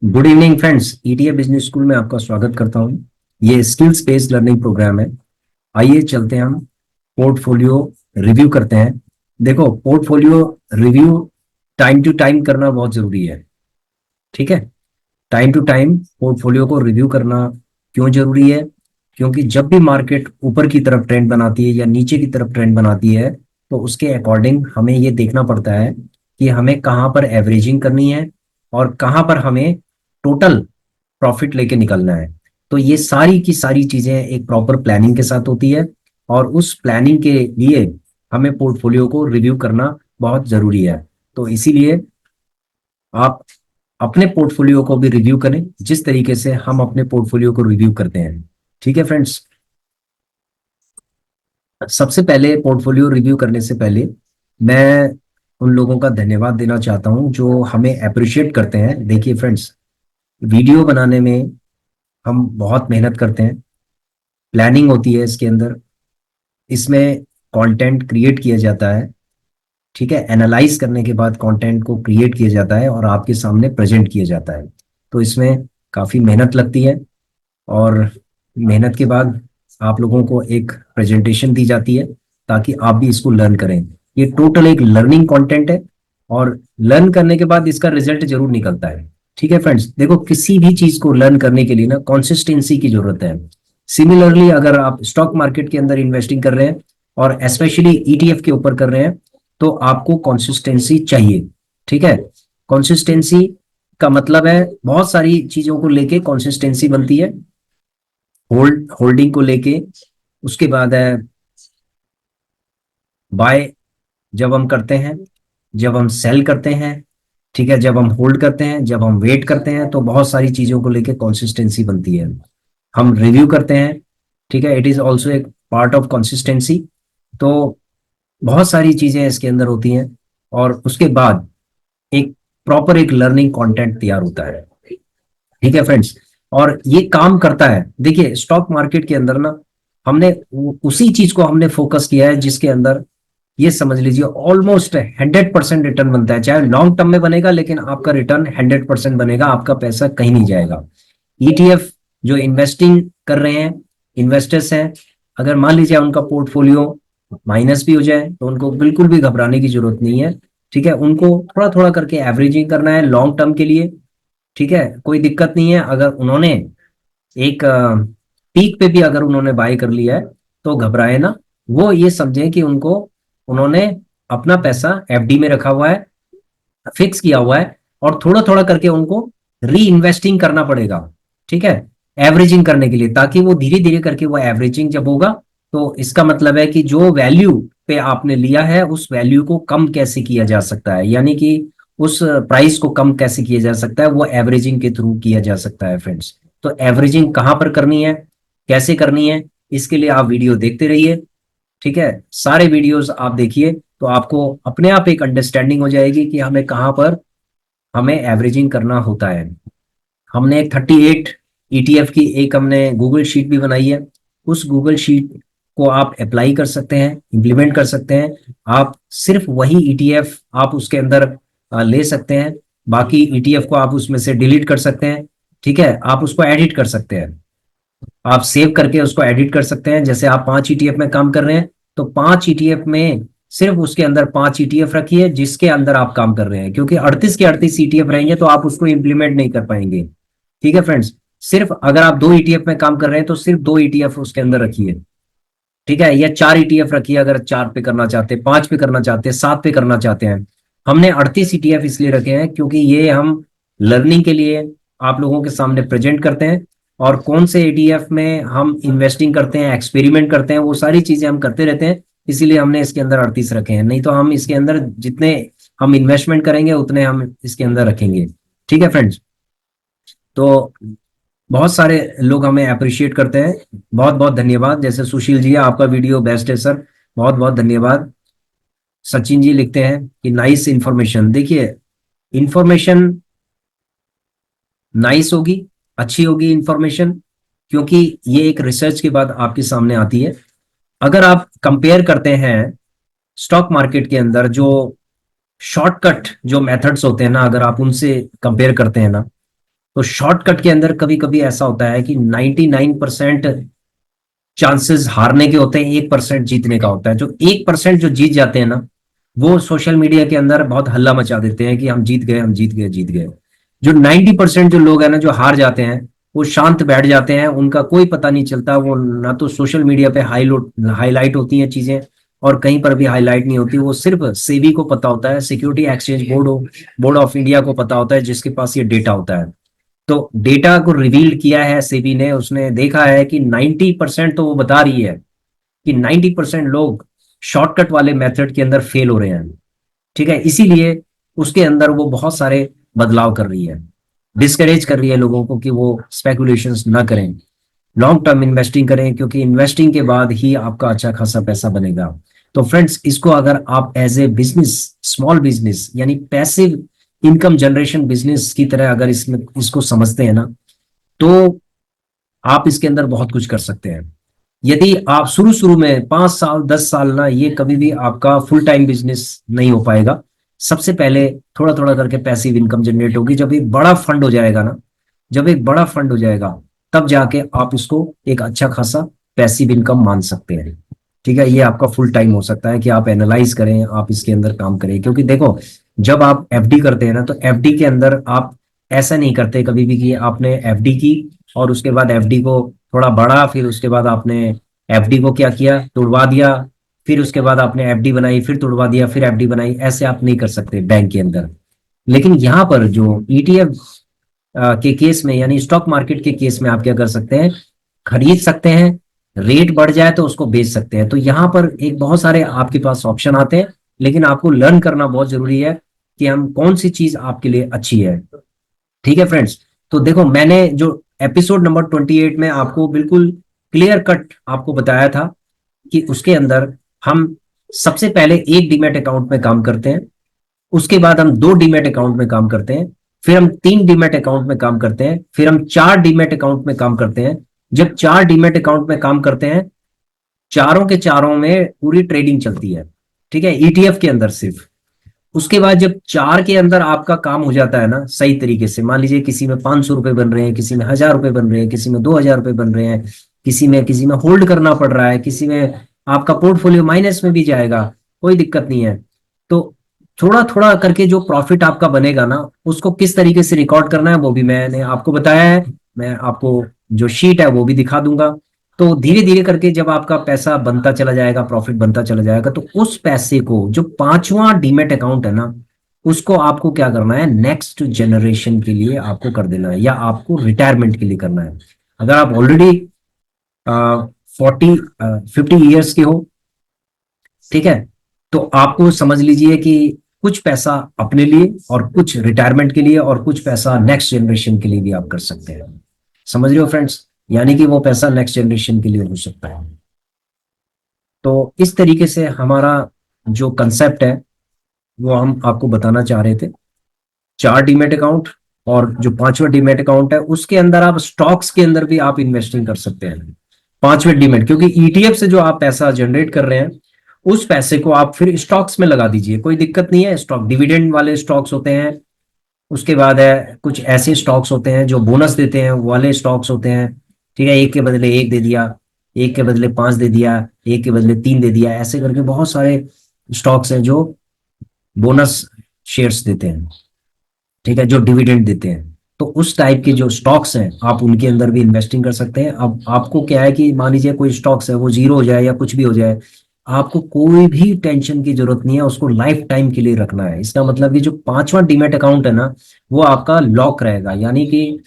Good evening friends. ETA business school में आपका स्वागत करता हूं। ये स्किल्स बेस्ड लर्निंग प्रोग्राम है। आइए चलते हैं, हम पोर्टफोलियो रिव्यू करते हैं। देखो, portfolio review time to time करना बहुत जरूरी है। ठीक है, टाइम टू टाइम पोर्टफोलियो को रिव्यू करना क्यों जरूरी है? क्योंकि जब भी मार्केट ऊपर की तरफ ट्रेंड बनाती है या नीचे की तरफ ट्रेंड बनाती है, तो उसके अकॉर्डिंग हमें ये देखना पड़ता है कि हमें कहाँ पर एवरेजिंग करनी है और कहाँ पर हमें टोटल प्रॉफिट लेके निकलना है। तो ये सारी की सारी चीजें एक प्रॉपर प्लानिंग के साथ होती है, और उस प्लानिंग के लिए हमें पोर्टफोलियो को रिव्यू करना बहुत जरूरी है। तो इसीलिए आप अपने पोर्टफोलियो को भी रिव्यू करें जिस तरीके से हम अपने पोर्टफोलियो को रिव्यू करते हैं। ठीक है फ्रेंड्स, सबसे पहले पोर्टफोलियो रिव्यू करने से पहले मैं उन लोगों का धन्यवाद देना चाहता हूं जो हमें अप्रिशिएट करते हैं। देखिए फ्रेंड्स, वीडियो बनाने में हम बहुत मेहनत करते हैं, प्लानिंग होती है इसके अंदर, इसमें कंटेंट क्रिएट किया जाता है। ठीक है, एनालाइज करने के बाद कंटेंट को क्रिएट किया जाता है और आपके सामने प्रेजेंट किया जाता है। तो इसमें काफ़ी मेहनत लगती है, और मेहनत के बाद आप लोगों को एक प्रेजेंटेशन दी जाती है ताकि आप भी इसको लर्न करें। ये टोटल एक लर्निंग कंटेंट है, और लर्न करने के बाद इसका रिजल्ट जरूर निकलता है। ठीक है फ्रेंड्स, देखो, किसी भी चीज को लर्न करने के लिए ना कंसिस्टेंसी की जरूरत है। सिमिलरली अगर आप स्टॉक मार्केट के अंदर इन्वेस्टिंग कर रहे हैं और स्पेशली ईटीएफ के ऊपर कर रहे हैं, तो आपको कंसिस्टेंसी चाहिए। ठीक है, कंसिस्टेंसी का मतलब है बहुत सारी चीजों को लेके कंसिस्टेंसी बनती है। होल्डिंग को लेके, उसके बाद है बाय जब हम करते हैं, जब हम सेल करते हैं, ठीक है, जब हम होल्ड करते हैं, जब हम वेट करते हैं, तो बहुत सारी चीजों को लेके कंसिस्टेंसी बनती है। हम रिव्यू करते हैं, ठीक है, इट इज ऑल्सो एक पार्ट ऑफ कंसिस्टेंसी। तो बहुत सारी चीजें इसके अंदर होती हैं, और उसके बाद एक प्रॉपर एक लर्निंग कंटेंट तैयार होता है। ठीक है फ्रेंड्स, और ये काम करता है। देखिए, स्टॉक मार्केट के अंदर ना हमने उसी चीज को हमने फोकस किया है जिसके अंदर ये समझ लीजिए ऑलमोस्ट 100% रिटर्न बनता है। चाहे लॉन्ग टर्म में बनेगा, लेकिन आपका रिटर्न 100% बनेगा, आपका पैसा कहीं नहीं जाएगा। ईटीएफ जो इन्वेस्टिंग कर रहे हैं, इन्वेस्टर्स हैं, अगर मान लीजिए उनका पोर्टफोलियो माइनस भी हो जाए तो उनको बिल्कुल भी घबराने की जरूरत नहीं है। ठीक है, उनको थोड़ा थोड़ा करके एवरेजिंग करना है लॉन्ग टर्म के लिए। ठीक है, कोई दिक्कत नहीं है। अगर उन्होंने एक पीक पे भी अगर उन्होंने बाय कर लिया है तो घबराए ना। वो ये समझें कि उन्होंने अपना पैसा एफडी में रखा हुआ है, फिक्स किया हुआ है, और थोड़ा थोड़ा करके उनको री इन्वेस्टिंग करना पड़ेगा। ठीक है, एवरेजिंग करने के लिए, ताकि वो धीरे धीरे करके वो एवरेजिंग जब होगा, तो इसका मतलब है कि जो वैल्यू पे आपने लिया है उस वैल्यू को कम कैसे किया जा सकता है, यानी कि उस प्राइस को कम कैसे किया जा सकता है, वो एवरेजिंग के थ्रू किया जा सकता है फ्रेंड्स। तो एवरेजिंग कहाँ पर करनी है, कैसे करनी है, इसके लिए आप वीडियो देखते रहिए। ठीक है, सारे वीडियोस आप देखिए तो आपको अपने आप एक अंडरस्टैंडिंग हो जाएगी कि हमें कहाँ पर हमें एवरेजिंग करना होता है। हमने 38 ईटीएफ की एक हमने गूगल शीट भी बनाई है। उस गूगल शीट को आप अप्लाई कर सकते हैं, इंप्लीमेंट कर सकते हैं। आप सिर्फ वही ईटीएफ आप उसके अंदर ले सकते हैं, बाकी ईटीएफ को आप उसमें से डिलीट कर सकते हैं। ठीक है, आप उसको एडिट कर सकते हैं, आप सेव करके उसको एडिट कर सकते हैं। जैसे आप 5 ईटीएफ में काम कर रहे हैं, तो 5 ईटीएफ में सिर्फ उसके अंदर 5 ईटीएफ रखिए जिसके अंदर आप काम कर रहे हैं, क्योंकि 38 के 38 ईटीएफ रहेंगे तो आप उसको इंप्लीमेंट नहीं कर पाएंगे। ठीक है फ्रेंड्स, सिर्फ अगर आप 2 ईटीएफ में काम कर रहे हैं तो सिर्फ 2 ईटीएफ उसके अंदर रखिए। ठीक है, या 4 ईटीएफ रखिए अगर 4 पे करना चाहते हैं, 5 पे करना चाहते हैं, 7 पे करना चाहते हैं। हमने 38 ईटीएफ इसलिए रखे हैं क्योंकि ये हम लर्निंग के लिए आप लोगों के सामने प्रेजेंट करते हैं, और कौन से ईटीएफ में हम इन्वेस्टिंग करते हैं, एक्सपेरिमेंट करते हैं, वो सारी चीजें हम करते रहते हैं। इसीलिए हमने इसके अंदर 38 रखे हैं, नहीं तो हम इसके अंदर जितने हम इन्वेस्टमेंट करेंगे उतने हम इसके अंदर रखेंगे। ठीक है फ्रेंड्स, तो बहुत सारे लोग हमें अप्रिशिएट करते हैं, बहुत बहुत धन्यवाद। जैसे सुशील जी, आपका वीडियो बेस्ट है सर, बहुत बहुत धन्यवाद। सचिन जी लिखते हैं कि नाइस इंफॉर्मेशन। देखिए, इंफॉर्मेशन नाइस होगी, अच्छी होगी इंफॉर्मेशन, क्योंकि ये एक रिसर्च के बाद आपके सामने आती है। अगर आप कंपेयर करते हैं स्टॉक मार्केट के अंदर जो शॉर्टकट जो मेथड्स होते हैं ना, अगर आप उनसे कंपेयर करते हैं ना, तो शॉर्टकट के अंदर कभी कभी ऐसा होता है कि 99% चांसेस हारने के होते हैं, 1% जीतने का होता है। जो 1% जो जीत जाते हैं ना, वो सोशल मीडिया के अंदर बहुत हल्ला मचा देते हैं कि हम जीत गए, हम जीत गए, जीत गए। जो 90% जो लोग हैं ना, जो हार जाते हैं, वो शांत बैठ जाते हैं, उनका कोई पता नहीं चलता। वो ना तो सोशल मीडिया पे हाईलाइट होती हैं चीजें, और कहीं पर भी हाईलाइट नहीं होती। वो सिर्फ सेबी को पता होता है, security exchange board of India को पता होता है, जिसके पास ये डेटा होता है। तो डेटा को रिवील किया है सेबी ने, उसने देखा है कि 90%, तो वो बता रही है कि 90% लोग शॉर्टकट वाले मेथड के अंदर फेल हो रहे हैं। ठीक है, इसीलिए उसके अंदर वो बहुत सारे बदलाव कर रही है, डिस्करेज कर रही है लोगों को कि वो स्पेकुलेशंस ना करें, लॉन्ग टर्म इन्वेस्टिंग करें, क्योंकि इन्वेस्टिंग के बाद ही आपका अच्छा खासा पैसा बनेगा। तो फ्रेंड्स, इसको अगर आप as a business, small business यानी पैसिव इनकम जनरेशन बिजनेस की तरह अगर इसमें इसको समझते हैं ना, तो आप इसके अंदर बहुत कुछ कर सकते हैं। यदि आप शुरू शुरू में 5 साल 10 साल ना, ये कभी भी आपका फुल टाइम बिजनेस नहीं हो पाएगा। सबसे पहले थोड़ा थोड़ा करके पैसिव इनकम जनरेट होगी। जब एक बड़ा फंड हो जाएगा ना, जब एक बड़ा फंड हो जाएगा, तब जाके आप इसको एक अच्छा खासा पैसिव इनकम मान सकते हैं। ठीक है, ये आपका फुल टाइम हो सकता है कि आप एनालाइज करें, आप इसके अंदर काम करें। क्योंकि देखो, जब आप एफडी करते हैं ना, तो एफडी के अंदर आप ऐसा नहीं करते कभी भी कि आपने एफडी की और उसके बाद एफडी को थोड़ा बढ़ा, फिर उसके बाद आपने एफडी को क्या किया, तुड़वा दिया, फिर उसके बाद आपने एफडी बनाई, फिर तुड़वा दिया, फिर एफडी बनाई। ऐसे आप नहीं कर सकते बैंक के अंदर। लेकिन यहाँ पर जो ईटीएफ के केस में, यानी स्टॉक मार्केट के केस में, आप क्या कर सकते हैं, खरीद सकते हैं, रेट बढ़ जाए तो उसको बेच सकते हैं। तो यहाँ पर एक बहुत सारे आपके पास ऑप्शन आते हैं, लेकिन आपको लर्न करना बहुत जरूरी है कि हम कौन सी चीज आपके लिए अच्छी है। ठीक है फ्रेंड्स, तो देखो, मैंने जो एपिसोड नंबर 28 में आपको बिल्कुल क्लियर कट आपको बताया था कि उसके अंदर हम सबसे पहले एक डीमैट अकाउंट में काम करते हैं, उसके बाद हम 2 डीमैट अकाउंट में काम करते हैं, फिर हम 3 डीमैट अकाउंट में काम करते हैं, फिर हम 4 डीमैट अकाउंट में काम करते हैं। जब 4 डीमैट अकाउंट में काम करते हैं, चारों के चारों में पूरी ट्रेडिंग चलती है। ठीक है, ईटीएफ के अंदर सिर्फ। उसके बाद जब 4 के अंदर आपका काम हो जाता है ना सही तरीके से, मान लीजिए किसी में 500 रुपए बन रहे हैं, किसी में 1000 रुपए बन रहे हैं, किसी में 2000 रुपए बन रहे हैं, किसी में होल्ड करना पड़ रहा है, किसी में आपका पोर्टफोलियो माइनस में भी जाएगा, कोई दिक्कत नहीं है। तो थोड़ा थोड़ा करके जो प्रॉफिट आपका बनेगा ना, उसको किस तरीके से रिकॉर्ड करना है वो भी मैंने आपको बताया है। मैं आपको जो शीट है वो भी दिखा दूंगा। तो धीरे धीरे करके जब आपका पैसा बनता चला जाएगा, प्रॉफिट बनता चला जाएगा, तो उस पैसे को, जो 5वां डीमैट अकाउंट है ना, उसको आपको क्या करना है, नेक्स्ट जनरेशन के लिए आपको कर देना है, या आपको रिटायरमेंट के लिए करना है। अगर आप ऑलरेडी 50 years के हो, ठीक है, तो आपको समझ लीजिए कि कुछ पैसा अपने लिए, और कुछ रिटायरमेंट के लिए, और कुछ पैसा नेक्स्ट जनरेशन के लिए भी आप कर सकते हैं। समझ रहे हो फ्रेंड्स, यानी कि वो पैसा नेक्स्ट जनरेशन के लिए हो सकता है। तो इस तरीके से हमारा जो कंसेप्ट है वो हम आपको बताना चाह रहे थे। 4 डीमैट अकाउंट, और जो 5वां डीमैट अकाउंट है उसके अंदर आप स्टॉक्स के अंदर भी आप इन्वेस्टिंग कर सकते हैं। 5वें डीमैट, क्योंकि ईटीएफ से जो आप पैसा जनरेट कर रहे हैं, उस पैसे को आप फिर स्टॉक्स में लगा दीजिए, कोई दिक्कत नहीं है। स्टॉक डिविडेंड वाले स्टॉक्स होते हैं, उसके बाद है कुछ ऐसे स्टॉक्स होते हैं जो बोनस देते हैं, वो वाले स्टॉक्स होते हैं। ठीक है, एक के बदले एक दे दिया, एक के बदले 5 दे दिया, एक के बदले 3 दे दिया, ऐसे करके बहुत सारे स्टॉक्स हैं जो बोनस शेयर्स देते हैं। ठीक है, जो डिविडेंड देते हैं। तो उस टाइप के जो स्टॉक्स हैं, आप उनके अंदर भी इन्वेस्टिंग कर सकते हैं। अब आपको क्या है कि मान लीजिए कोई स्टॉक्स है वो जीरो हो जाए या कुछ भी हो जाए, आपको कोई भी टेंशन की जरूरत नहीं है, उसको लाइफ टाइम के लिए रखना है। इसका मतलब कि जो 5वां डीमैट अकाउंट है ना, वो आपका लॉक रहेगा। यानी कि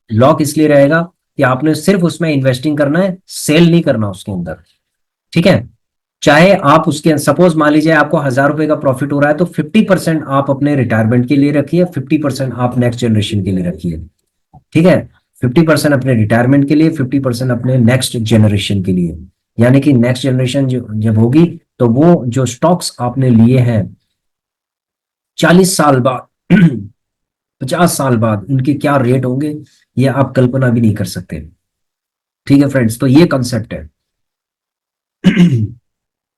लॉक इसलिए रहेगा कि आपने सिर्फ उसमें इन्वेस्टिंग करना है, सेल नहीं करना उसके अंदर। ठीक है, चाहे आप उसके, सपोज मान लीजिए आपको 1000 रुपए का प्रॉफिट हो रहा है, तो 50% आप अपने रिटायरमेंट के लिए रखिए, 50% आप नेक्स्ट जनरेशन के लिए रखिए। ठीक है, 50% अपने रिटायरमेंट के लिए, 50% अपने नेक्स्ट जनरेशन के लिए। यानी कि नेक्स्ट जनरेशन जब होगी, तो वो जो स्टॉक्स आपने लिए हैं 40 साल बाद 50 साल बाद उनके क्या रेट होंगे, ये आप कल्पना भी नहीं कर सकते। ठीक है फ्रेंड्स, तो ये कंसेप्ट है।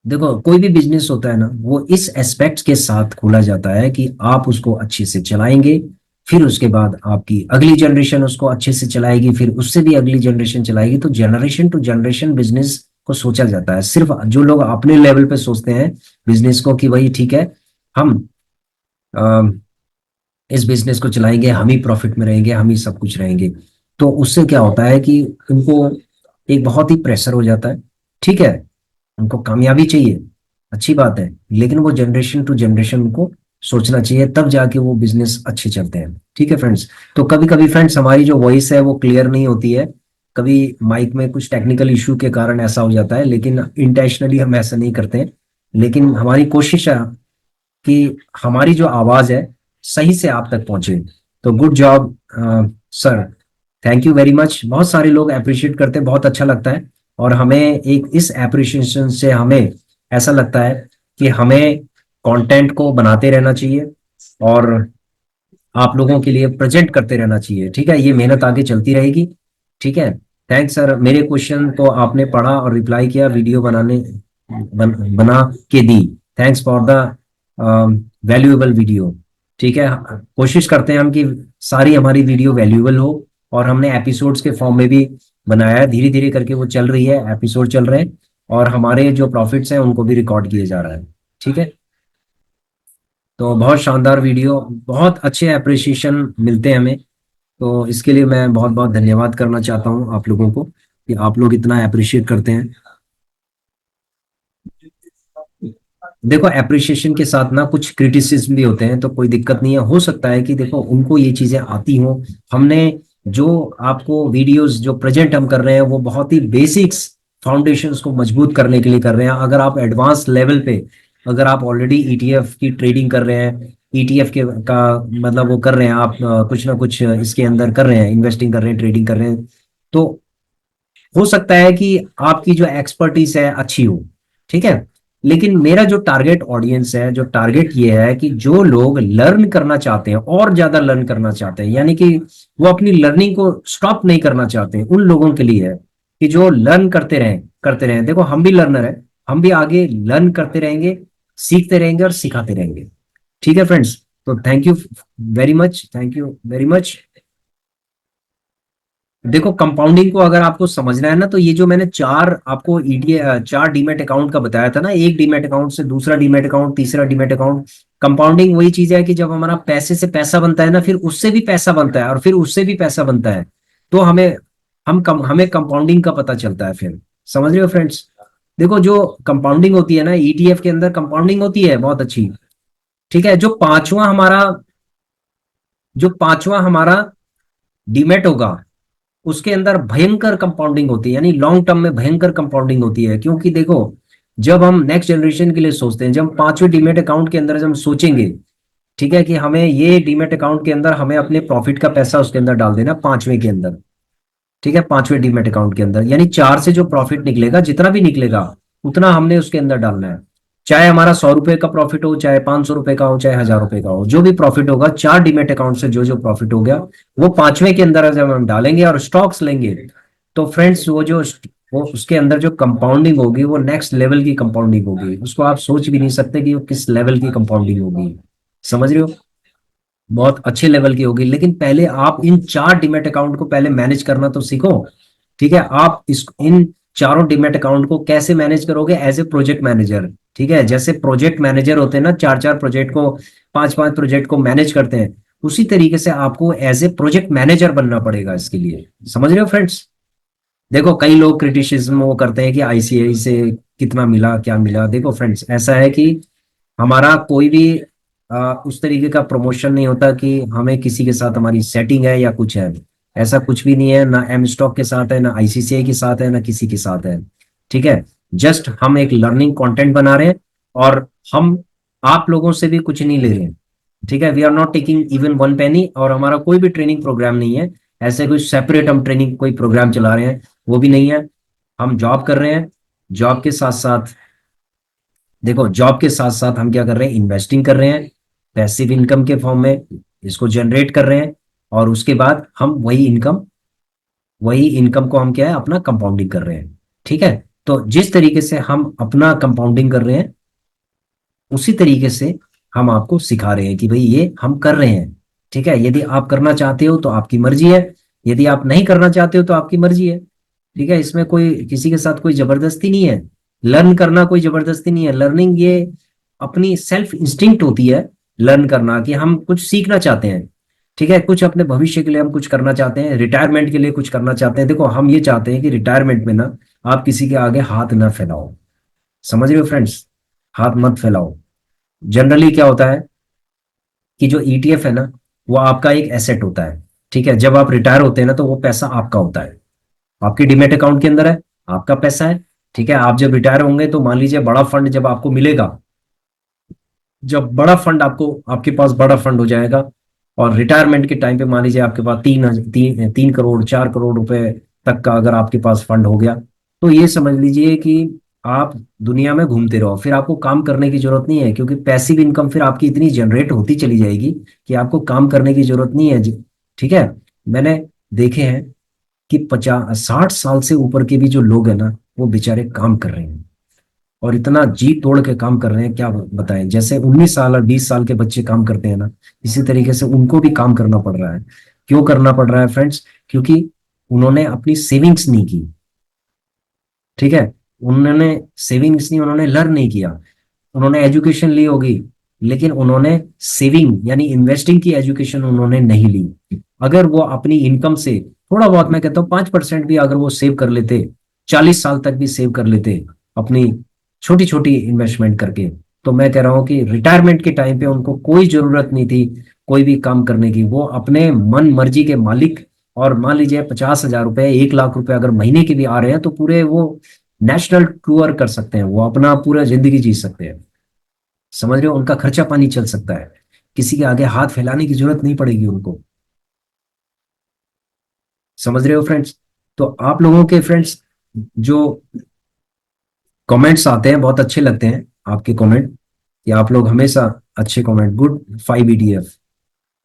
देखो, कोई भी बिजनेस होता है ना, वो इस एस्पेक्ट के साथ खोला जाता है कि आप उसको अच्छे से चलाएंगे, फिर उसके बाद आपकी अगली जनरेशन उसको अच्छे से चलाएगी, फिर उससे भी अगली जनरेशन चलाएगी। तो जनरेशन टू जनरेशन बिजनेस को सोचा जाता है। सिर्फ जो लोग अपने लेवल पे सोचते हैं बिजनेस को कि भाई ठीक है, हम इस बिजनेस को चलाएंगे, हम ही प्रॉफिट में रहेंगे, हम ही सब कुछ रहेंगे, तो उससे क्या होता है कि उनको एक बहुत ही प्रेशर हो जाता है। ठीक है, उनको कामयाबी चाहिए, अच्छी बात है, लेकिन वो जनरेशन टू जनरेशन उनको सोचना चाहिए, तब जाके वो बिजनेस अच्छे चलते हैं। ठीक है फ्रेंड्स। तो कभी कभी फ्रेंड्स हमारी जो वॉइस है वो क्लियर नहीं होती है, कभी माइक में कुछ टेक्निकल इशू के कारण ऐसा हो जाता है, लेकिन इंटेंशनली हम ऐसा नहीं करते हैं। लेकिन हमारी कोशिश है कि हमारी जो आवाज है सही से आप तक पहुंचे। तो good job sir, thank you very much. बहुत सारे लोग अप्रिशिएट करते हैं, बहुत अच्छा लगता है। और हमें एक इस अप्रिशिएशन से हमें ऐसा लगता है कि हमें कंटेंट को बनाते रहना चाहिए और आप लोगों के लिए प्रेजेंट करते रहना चाहिए। ठीक है, ये मेहनत आगे चलती रहेगी। ठीक है, थैंक्स सर। मेरे क्वेश्चन को आपने पढ़ा और रिप्लाई किया, वीडियो बना के दी। Thanks for the valuable video. ठीक है, कोशिश करते हैं हम कि सारी हमारी वीडियो वैल्यूएबल हो। और हमने एपिसोड्स के फॉर्म में भी बनाया है, धीरे धीरे करके वो चल रही है, एपिसोड चल रहे हैं, और हमारे जो प्रॉफिट्स हैं उनको भी रिकॉर्ड किया जा रहा है। ठीक है, तो बहुत शानदार वीडियो, बहुत अच्छे अप्रिसिएशन मिलते हैं हमें। तो इसके लिए मैं बहुत बहुत धन्यवाद करना चाहता हूँ आप लोगों को कि आप लोग इतना अप्रिशिएट करते हैं। देखो, अप्रिशिएशन के साथ ना कुछ क्रिटिसिज्म भी होते हैं, तो कोई दिक्कत नहीं है। हो सकता है कि देखो उनको ये चीजें आती हो। हमने जो आपको वीडियोस जो प्रेजेंट हम कर रहे हैं वो बहुत ही बेसिक्स फाउंडेशंस को मजबूत करने के लिए कर रहे हैं। अगर आप एडवांस लेवल पे, अगर आप ऑलरेडी ईटीएफ की ट्रेडिंग कर रहे हैं, ईटीएफ के का मतलब वो कर रहे हैं आप, कुछ ना कुछ इसके अंदर कर रहे हैं, इन्वेस्टिंग कर रहे हैं, ट्रेडिंग कर रहे हैं, तो हो सकता है कि आपकी जो एक्सपर्टीज है अच्छी हो। ठीक है, लेकिन मेरा जो टारगेट ऑडियंस है, जो टारगेट ये है कि जो लोग लर्न करना चाहते हैं और ज्यादा लर्न करना चाहते हैं, यानी कि वो अपनी लर्निंग को स्टॉप नहीं करना चाहते हैं, उन लोगों के लिए है कि जो लर्न करते रहें, करते रहें। देखो हम भी लर्नर है, हम भी आगे लर्न करते रहेंगे, सीखते रहेंगे और सिखाते रहेंगे। ठीक है फ्रेंड्स, तो thank you very much, thank you very much. देखो, कंपाउंडिंग को अगर आपको समझना है ना, तो ये जो मैंने चार आपको ईडीए चार डीमेट अकाउंट का बताया था ना, एक डीमेट अकाउंट से दूसरा डीमेट अकाउंट, तीसरा डीमेट अकाउंट, कंपाउंडिंग वही चीज है कि जब हमारा पैसे से पैसा बनता है ना, फिर उससे भी पैसा बनता है और फिर उससे भी पैसा बनता है, तो हमें कंपाउंडिंग का पता चलता है फिर। समझ रहे हो फ्रेंड्स? देखो, जो कंपाउंडिंग होती है ना, ईटीएफ के अंदर कंपाउंडिंग होती है बहुत अच्छी। ठीक है, जो पांचवा हमारा डीमेट होगा, उसके अंदर भयंकर कंपाउंडिंग होती है, यानी लॉन्ग टर्म में भयंकर कंपाउंडिंग होती है। क्योंकि देखो, जब हम नेक्स्ट जनरेशन के लिए सोचते हैं, जब हम पांचवें डीमेट अकाउंट के अंदर जब हम सोचेंगे, ठीक है, कि हमें ये डीमेट अकाउंट के अंदर हमें अपने प्रॉफिट का पैसा उसके अंदर डाल देना, पांचवें के अंदर। ठीक है, पांचवें डीमेट अकाउंट के अंदर, यानी चार से जो प्रॉफिट निकलेगा, जितना भी निकलेगा उतना हमने उसके अंदर डालना है। चाहे हमारा 100 रुपए का प्रॉफिट हो, चाहे 500 रुपए का हो, चाहे 1000 रुपए का हो, जो भी प्रॉफिट होगा चार डीमेट अकाउंट से जो जो प्रॉफिट हो गया, वो पांचवें के अंदर जब हम डालेंगे और स्टॉक्स लेंगे, तो फ्रेंड्स वो उसके अंदर जो कंपाउंडिंग होगी वो नेक्स्ट लेवल की कंपाउंडिंग होगी। उसको आप सोच भी नहीं सकते कि वो किस लेवल की कंपाउंडिंग होगी। समझ रहे हो? बहुत अच्छे लेवल की होगी। लेकिन पहले आप इन चार डीमेट अकाउंट को पहले मैनेज करना तो सीखो। ठीक है, आप इस इन चारों डीमेट अकाउंट को कैसे मैनेज करोगे? As a project manager. ठीक है, जैसे प्रोजेक्ट मैनेजर होते हैं ना, चार चार प्रोजेक्ट को, पांच पांच प्रोजेक्ट को मैनेज करते हैं, उसी तरीके से आपको एज ए प्रोजेक्ट मैनेजर बनना पड़ेगा इसके लिए। समझ रहे हो फ्रेंड्स? देखो, कई लोग क्रिटिसिज्म वो करते हैं कि आईसीआई से कितना मिला, क्या मिला। देखो फ्रेंड्स, ऐसा है कि हमारा कोई भी उस तरीके का प्रमोशन नहीं होता कि हमें किसी के साथ हमारी सेटिंग है या कुछ है। ऐसा कुछ भी नहीं है, ना एम स्टॉक के साथ है, ना आईसीसीआई के साथ है, ना किसी के साथ है। ठीक है, जस्ट हम एक लर्निंग कंटेंट बना रहे हैं, और हम आप लोगों से भी कुछ नहीं ले रहे हैं। ठीक है, we are not taking even one penny, और हमारा कोई भी ट्रेनिंग प्रोग्राम नहीं है। ऐसे कोई सेपरेट हम ट्रेनिंग कोई प्रोग्राम चला रहे हैं, वो भी नहीं है। हम जॉब कर रहे हैं, जॉब के साथ साथ, देखो जॉब के साथ साथ हम क्या कर रहे हैं? इन्वेस्टिंग कर रहे हैं, पैसिव इनकम के फॉर्म में इसको जनरेट कर रहे हैं। और उसके बाद हम वही इनकम को हम क्या है, अपना कंपाउंडिंग कर रहे हैं। ठीक है, तो जिस तरीके से हम अपना कंपाउंडिंग कर रहे हैं, उसी तरीके से हम आपको सिखा रहे हैं कि भाई ये हम कर रहे हैं। ठीक है, यदि आप करना चाहते हो तो आपकी मर्जी है, यदि आप नहीं करना चाहते हो तो आपकी मर्जी है। ठीक है, इसमें कोई किसी के साथ कोई जबरदस्ती नहीं है। लर्न करना कोई जबरदस्ती नहीं है। लर्निंग ये अपनी सेल्फ इंस्टिंक्ट होती है। लर्न करना कि हम कुछ सीखना चाहते हैं। ठीक है, कुछ अपने भविष्य के लिए हम कुछ करना चाहते हैं, रिटायरमेंट के लिए कुछ करना चाहते हैं। देखो हम ये चाहते हैं कि रिटायरमेंट में ना आप किसी के आगे हाथ ना फैलाओ। समझ रहे हो फ्रेंड्स? हाथ मत फैलाओ। जनरली क्या होता है कि जो ईटीएफ है ना, वो आपका एक एसेट होता है। ठीक है, जब आप रिटायर होते हैं ना तो वो पैसा आपका होता है, आपके डीमेट अकाउंट के अंदर है, आपका पैसा है। ठीक है, आप जब रिटायर होंगे तो मान लीजिए बड़ा फंड जब आपको मिलेगा, जब बड़ा फंड आपको, आपके पास बड़ा फंड हो जाएगा, और रिटायरमेंट के टाइम पे मान लीजिए आपके पास 3 करोड़ 4 करोड़ रुपए तक का अगर आपके पास फंड हो गया, तो ये समझ लीजिए कि आप दुनिया में घूमते रहो, फिर आपको काम करने की जरूरत नहीं है, क्योंकि पैसिव इनकम फिर आपकी इतनी जनरेट होती चली जाएगी कि आपको काम करने की जरूरत नहीं है। ठीक है, मैंने देखे हैं कि 50 60 साल से ऊपर के भी जो लोग हैं ना, वो बेचारे काम कर रहे हैं, और इतना जी तोड़ के काम कर रहे हैं, क्या बताएं। जैसे 19 साल और 20 साल के बच्चे काम करते हैं ना, इसी तरीके से उनको भी काम करना पड़ रहा है। क्यों करना पड़ रहा है फ्रेंड्स? क्योंकि उन्होंने अपनी सेविंग्स नहीं की। ठीक है, उन्होंने सेविंग्स नहीं, उन्होंने लर्न नहीं किया। उन्होंने एजुकेशन ली होगी, लेकिन उन्होंने सेविंग यानी इन्वेस्टिंग की एजुकेशन उन्होंने नहीं ली। अगर वो अपनी इनकम से थोड़ा बहुत, मैं कहता हूँ 5% भी अगर वो सेव कर लेते, 40 साल तक भी सेव कर लेते अपनी छोटी छोटी इन्वेस्टमेंट करके, तो मैं कह रहा हूँ कि रिटायरमेंट के टाइम पे उनको कोई जरूरत नहीं थी कोई भी काम करने की। वो अपने मन मर्जी के मालिक। और मान लीजिए 50,000 रुपए 1 लाख रुपए अगर महीने के भी आ रहे हैं तो पूरे वो नेशनल टूर कर सकते हैं, वो अपना पूरा जिंदगी जी सकते हैं। समझ रहे हो? उनका खर्चा पानी चल सकता है, किसी के आगे हाथ फैलाने की जरूरत नहीं पड़ेगी उनको। समझ रहे हो फ्रेंड्स? तो आप लोगों के फ्रेंड्स जो कमेंट्स आते हैं बहुत अच्छे लगते हैं आपके कमेंट, कि आप लोग हमेशा अच्छे कमेंट, गुड 5 ETF।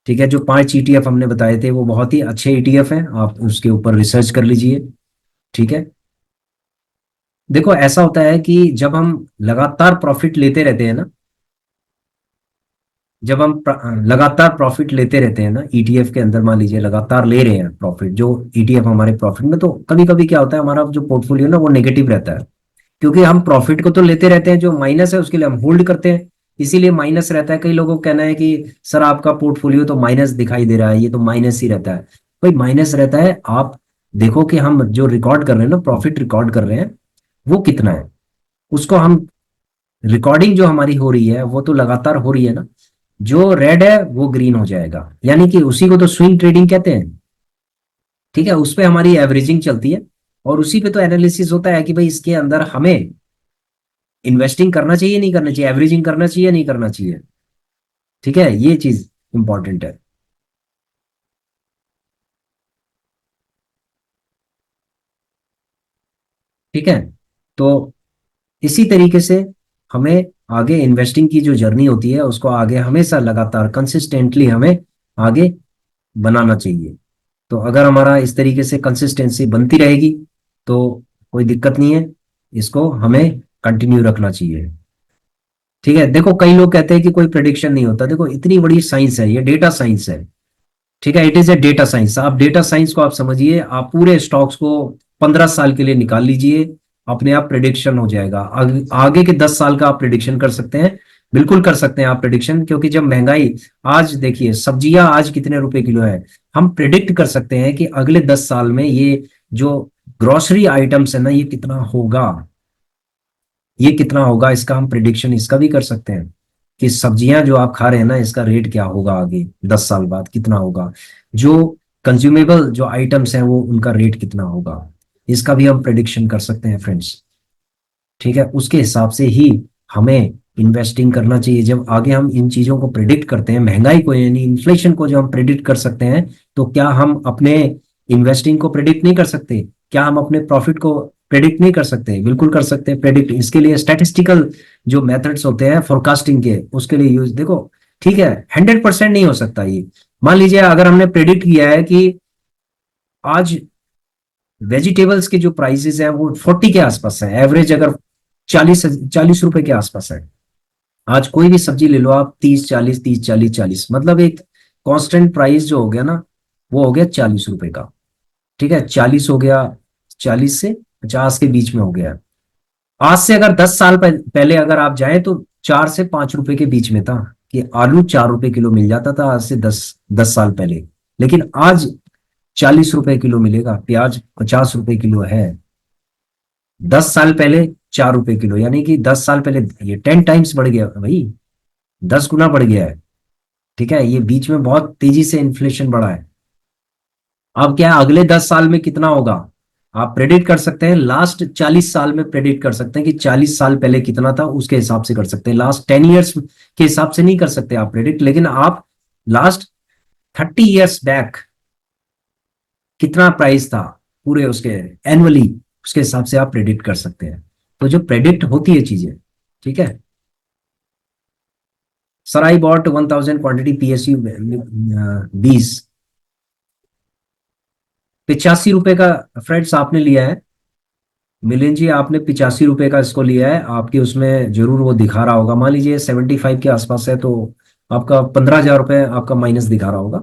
ठीक है, जो 5 ETF हमने बताए थे वो बहुत ही अच्छे ETF हैं, आप उसके ऊपर रिसर्च कर लीजिए। ठीक है, देखो ऐसा होता है कि जब हम लगातार प्रॉफिट लेते रहते हैं ना, जब हम लगातार प्रॉफिट लेते रहते हैं ना ईटीएफ के अंदर, मान लीजिए लगातार ले रहे हैं प्रॉफिट, जो ईटीएफ हमारे प्रॉफिट में, तो कभी कभी क्या होता है हमारा जो पोर्टफोलियो ना वो नेगेटिव रहता है। क्योंकि हम प्रॉफिट को तो लेते रहते हैं, जो माइनस है उसके लिए हम होल्ड करते हैं, इसीलिए माइनस रहता है। कई लोगों का कहना है कि सर आपका पोर्टफोलियो तो माइनस दिखाई दे रहा है, ये तो माइनस ही रहता है। भाई माइनस रहता है, आप देखो कि हम जो रिकॉर्ड कर रहे हैं ना, प्रॉफिट रिकॉर्ड कर रहे हैं, वो कितना है, उसको हम, रिकॉर्डिंग जो हमारी हो रही है वो तो लगातार हो रही है ना। जो रेड है वो ग्रीन हो जाएगा, यानी कि उसी को तो स्विंग ट्रेडिंग कहते हैं। ठीक है, उस पे हमारी एवरेजिंग चलती है, और उसी पे तो एनालिसिस होता है कि भाई इसके अंदर हमें इन्वेस्टिंग करना चाहिए नहीं करना चाहिए, एवरेजिंग करना चाहिए नहीं करना चाहिए। ठीक है, ये चीज इंपॉर्टेंट है। ठीक है, तो इसी तरीके से हमें आगे इन्वेस्टिंग की जो जर्नी होती है उसको आगे हमेशा लगातार कंसिस्टेंटली हमें आगे बनाना चाहिए। तो अगर हमारा इस तरीके से कंसिस्टेंसी बनती रहेगी तो कोई दिक्कत नहीं है, इसको हमें कंटिन्यू रखना चाहिए। ठीक है, देखो कई लोग कहते हैं कि कोई प्रेडिक्शन नहीं होता, देखो इतनी बड़ी साइंस है, ये डेटा साइंस है। ठीक है, it is a data science. आप डेटा साइंस को आप समझिए, आप पूरे स्टॉक्स को 15 साल के लिए निकाल लीजिए, अपने आप प्रेडिक्शन हो जाएगा। आगे के 10 साल का आप प्रेडिक्शन कर सकते हैं, बिल्कुल कर सकते हैं आप प्रेडिक्शन। क्योंकि जब महंगाई, आज देखिए सब्जियां आज कितने रुपए किलो है, हम प्रिडिक्ट कर सकते हैं कि अगले 10 साल में ये जो ग्रोसरी आइटम्स है ना, ये कितना होगा, ये कितना होगा, इसका हम प्रिडिक्शन इसका भी कर सकते हैं कि सब्जियां जो आप खा रहे हैं ना, इसका रेट क्या होगा आगे 10 साल बाद, कितना होगा। जो कंज्यूमेबल जो आइटम्स हैं वो उनका रेट कितना होगा, इसका भी हम प्रिडिक्शन कर सकते हैं फ्रेंड्स। ठीक है, उसके हिसाब से ही हमें इन्वेस्टिंग करना चाहिए। जब आगे हम इन चीजों को प्रिडिक्ट करते हैं, महंगाई को यानी इन्फ्लेशन को जो हम प्रिडिक्ट कर सकते हैं, तो क्या हम अपने इन्वेस्टिंग को प्रिडिक्ट नहीं कर सकते? क्या हम अपने प्रॉफिट को प्रिडिक्ट नहीं कर सकते? बिल्कुल कर सकते हैं प्रिडिक्ट। इसके लिए स्टैटिस्टिकल जो मेथड्स होते हैं फोरकास्टिंग के, उसके लिए यूज देखो। ठीक है, 100% नहीं हो सकता ये। मान लीजिए अगर हमने प्रिडिक्ट किया है कि आज वेजिटेबल्स के जो प्राइसेस हैं वो 40 के आसपास है, एवरेज अगर 40 40 रुपए के आसपास है, आज कोई भी सब्जी ले लो आप, 30 40 30 40 40, मतलब एक कांस्टेंट प्राइस जो हो गया ना, वो हो गया 40 रुपए का। ठीक है, 40 हो गया, 40 से 50 के बीच में हो गया। आज से अगर 10 साल पहले अगर आप जाएं तो 4 से 5 रुपए के बीच में था, कि आलू 4 रुपए किलो मिल जाता था आज से दस दस साल पहले। लेकिन आज 40 रुपए किलो मिलेगा, प्याज 50 रुपए किलो है। 10 साल पहले 4 रुपए किलो, यानी कि 10 साल पहले ये 10 टाइम्स बढ़ गया भाई, 10 गुना बढ़ गया है। ठीक है, ये बीच में बहुत तेजी से इन्फ्लेशन बढ़ा है। अब क्या है, अगले 10 साल में कितना होगा आप प्रेडिक्ट कर सकते हैं, लास्ट 40 साल में प्रेडिक्ट कर सकते हैं कि 40 साल पहले कितना था, उसके हिसाब से कर सकते हैं। लास्ट 10 ईयर्स के हिसाब से नहीं कर सकते आप प्रेडिक्ट, लेकिन आप लास्ट 30 ईयर्स बैक कितना प्राइस था पूरे उसके एनुअली, उसके हिसाब से आप प्रेडिक्ट कर सकते हैं। तो जो प्रेडिक्ट होती है चीजें, ठीक है। Sir I bought 1000 quantity PSU 20, 85 रुपए का फ्रेंड्स आपने लिया है। मिलिंद जी आपने 85 रुपए का इसको लिया है, आपके उसमें जरूर वो दिखा रहा होगा, मान लीजिए 75 के आसपास है, तो आपका 15,000 रुपये आपका माइनस दिखा रहा होगा।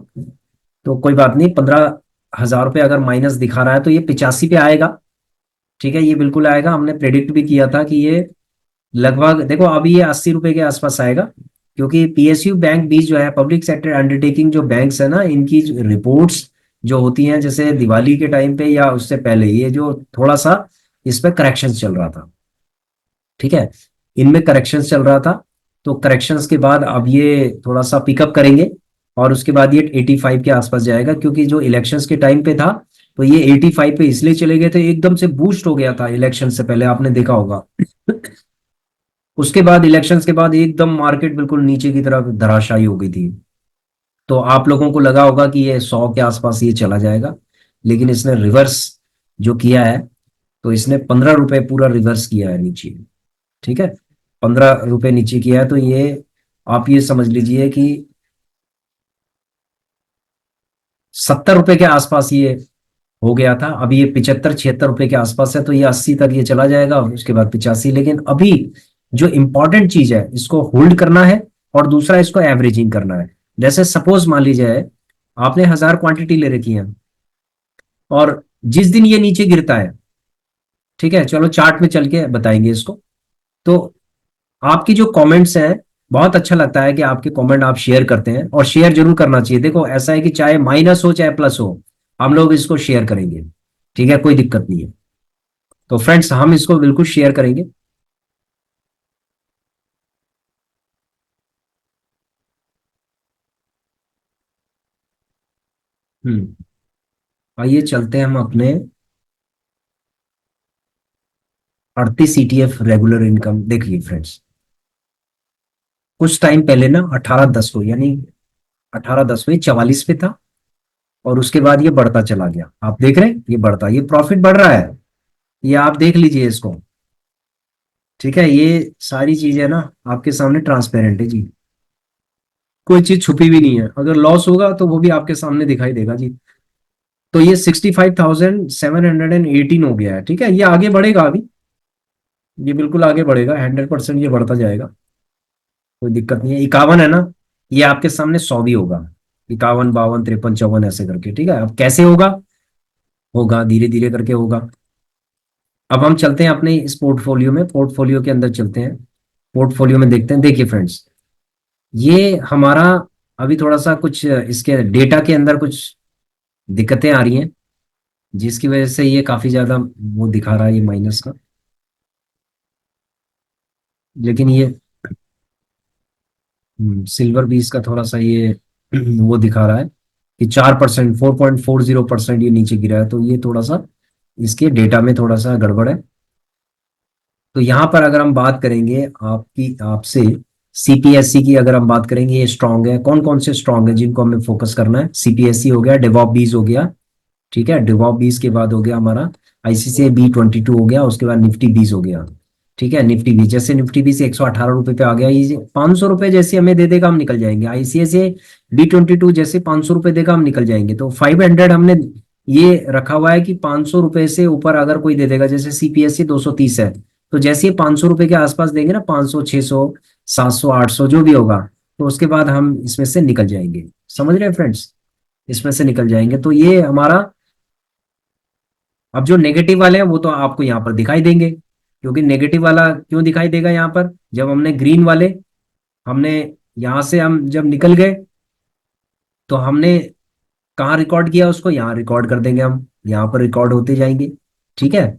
तो कोई बात नहीं, 15,000 रुपये अगर माइनस दिखा रहा है तो ये 85 पे आएगा। ठीक है, ये बिल्कुल आएगा, हमने प्रेडिक्ट भी किया था कि ये लगभग, देखो अभी ये 80 रुपए के आसपास आएगा। क्योंकि PSU बैंक 20 जो है, पब्लिक सेक्टर अंडरटेकिंग जो बैंक्स है ना, इनकी रिपोर्ट्स जो होती हैं जैसे दिवाली के टाइम पे या उससे पहले, ये जो थोड़ा सा इस पे करेक्शन चल रहा था। ठीक है, इनमें करेक्शंस चल रहा था, तो करेक्शंस के बाद अब ये थोड़ा सा पिकअप करेंगे, और उसके बाद ये 85 के आसपास जाएगा। क्योंकि जो इलेक्शंस के टाइम पे था, तो ये 85 पे इसलिए चले गए थे, एकदम से बूस्ट हो गया था इलेक्शन से पहले, आपने देखा होगा। उसके बाद इलेक्शंस के बाद एकदम मार्केट बिल्कुल नीचे की तरफ धराशायी हो गई थी। तो आप लोगों को लगा होगा कि ये 100 के आसपास ये चला जाएगा, लेकिन इसने रिवर्स जो किया है, तो इसने 15 रुपए पूरा रिवर्स किया है नीचे। ठीक है, 15 रुपए नीचे किया है, तो ये आप ये समझ लीजिए कि 70 रुपए के आसपास ये हो गया था। अभी ये 75 76 रुपए के आसपास है, तो ये 80 तक ये चला जाएगा, उसके बाद 85। लेकिन अभी जो इंपॉर्टेंट चीज है, इसको होल्ड करना है, और दूसरा इसको एवरेजिंग करना है। जैसे सपोज मान लीजिए आपने 1000 क्वांटिटी ले रखी है, और जिस दिन ये नीचे गिरता है, ठीक है, चलो चार्ट में चल के बताएंगे इसको। तो आपकी जो कमेंट्स हैं, बहुत अच्छा लगता है कि आपके कमेंट आप शेयर करते हैं, और शेयर जरूर करना चाहिए। देखो ऐसा है कि चाहे माइनस हो चाहे प्लस हो, हम लोग इसको शेयर करेंगे। ठीक है, कोई दिक्कत नहीं है। तो फ्रेंड्स हम इसको बिल्कुल शेयर करेंगे। हम्म, आइए चलते हैं हम अपने 38 ETF रेगुलर इनकम। देखिए फ्रेंड्स, कुछ टाइम पहले ना 18-10 को, यानी 18-10 में 44 पे था, और उसके बाद ये बढ़ता चला गया। आप देख रहे हैं ये बढ़ता, ये प्रॉफिट बढ़ रहा है, ये आप देख लीजिए इसको। ठीक है, ये सारी चीजें ना आपके सामने ट्रांसपेरेंट है जी, कोई चीज छुपी भी नहीं है। अगर लॉस होगा तो वो भी आपके सामने दिखाई देगा जी। तो ये 65,718 हो गया है। ठीक है, ये आगे बढ़ेगा अभी, ये बिल्कुल आगे बढ़ेगा, 100% ये बढ़ता जाएगा, कोई दिक्कत नहीं है। 51 है ना, ये आपके सामने 100 भी होगा, 51 52 53 54 ऐसे करके। ठीक है, अब कैसे होगा, होगा धीरे धीरे करके होगा। अब हम चलते हैं अपने इस पोर्टफोलियो में, पोर्टफोलियो के अंदर चलते हैं, पोर्टफोलियो में देखते हैं। देखिए फ्रेंड्स, ये हमारा अभी थोड़ा सा कुछ इसके डेटा के अंदर कुछ दिक्कतें आ रही हैं, जिसकी वजह से ये काफी ज्यादा वो दिखा रहा है, ये माइनस का। लेकिन ये सिल्वर भी इसका थोड़ा सा ये वो दिखा रहा है कि 4%, 4.40% ये नीचे गिरा है, तो ये थोड़ा सा इसके डेटा में थोड़ा सा गड़बड़ है। तो यहाँ पर अगर हम बात करेंगे आपकी आपसे CPSE की, अगर हम बात करेंगे, ये स्ट्रांग है। कौन कौन से स्ट्रांग है जिनको हमें फोकस करना है, CPSE हो गया, डेवॉप बीज हो गया। ठीक है, डेवॉप बीज के बाद हो गया हमारा ICICI B22 हो गया, उसके बाद निफ्टी बीज हो गया। ठीक है, निफ्टी बीज, जैसे निफ्टी बीज 118 रुपए पे आ गया, ये 500 रुपए जैसे हमें दे देगा हम निकल जाएंगे। ICICI B22 जैसे 500 रुपए देगा हम निकल जाएंगे। तो 500 हमने ये रखा हुआ है कि 500 रुपए से ऊपर अगर कोई दे देगा, जैसे CPSE 230 है, तो जैसे ही 500 रुपए के आसपास देंगे ना, 500 600 700 800 जो भी होगा, तो उसके बाद हम इसमें से निकल जाएंगे। समझ रहे हैं फ्रेंड्स, इसमें से निकल जाएंगे। तो ये हमारा, अब जो नेगेटिव वाले हैं वो तो आपको यहाँ पर दिखाई देंगे, क्योंकि नेगेटिव वाला क्यों दिखाई देगा यहाँ पर, जब हमने ग्रीन वाले, हमने यहाँ से हम जब निकल गए तो हमने कहाँ रिकॉर्ड किया उसको, यहाँ रिकॉर्ड कर देंगे हम, यहाँ पर रिकॉर्ड होते जाएंगे। ठीक है,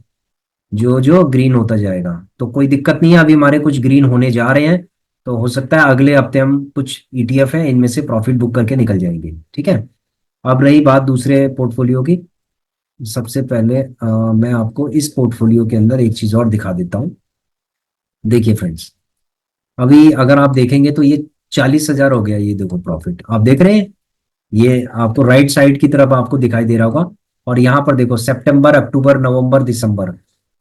जो जो ग्रीन होता जाएगा, तो कोई दिक्कत नहीं है। अभी हमारे कुछ ग्रीन होने जा रहे हैं, तो हो सकता है अगले हफ्ते हम कुछ ईटीएफ है इनमें से प्रॉफिट बुक करके निकल जाएंगे। ठीक है, अब रही बात दूसरे पोर्टफोलियो की। सबसे पहले मैं आपको इस पोर्टफोलियो के अंदर एक चीज और दिखा देता हूँ। देखिए फ्रेंड्स, अभी अगर आप देखेंगे तो ये 40,000 हो गया, ये देखो प्रॉफिट आप देख रहे हैं, ये आपको राइट साइड की तरफ आपको दिखाई दे रहा होगा। और यहाँ पर देखो सितंबर, अक्टूबर, नवंबर, दिसंबर,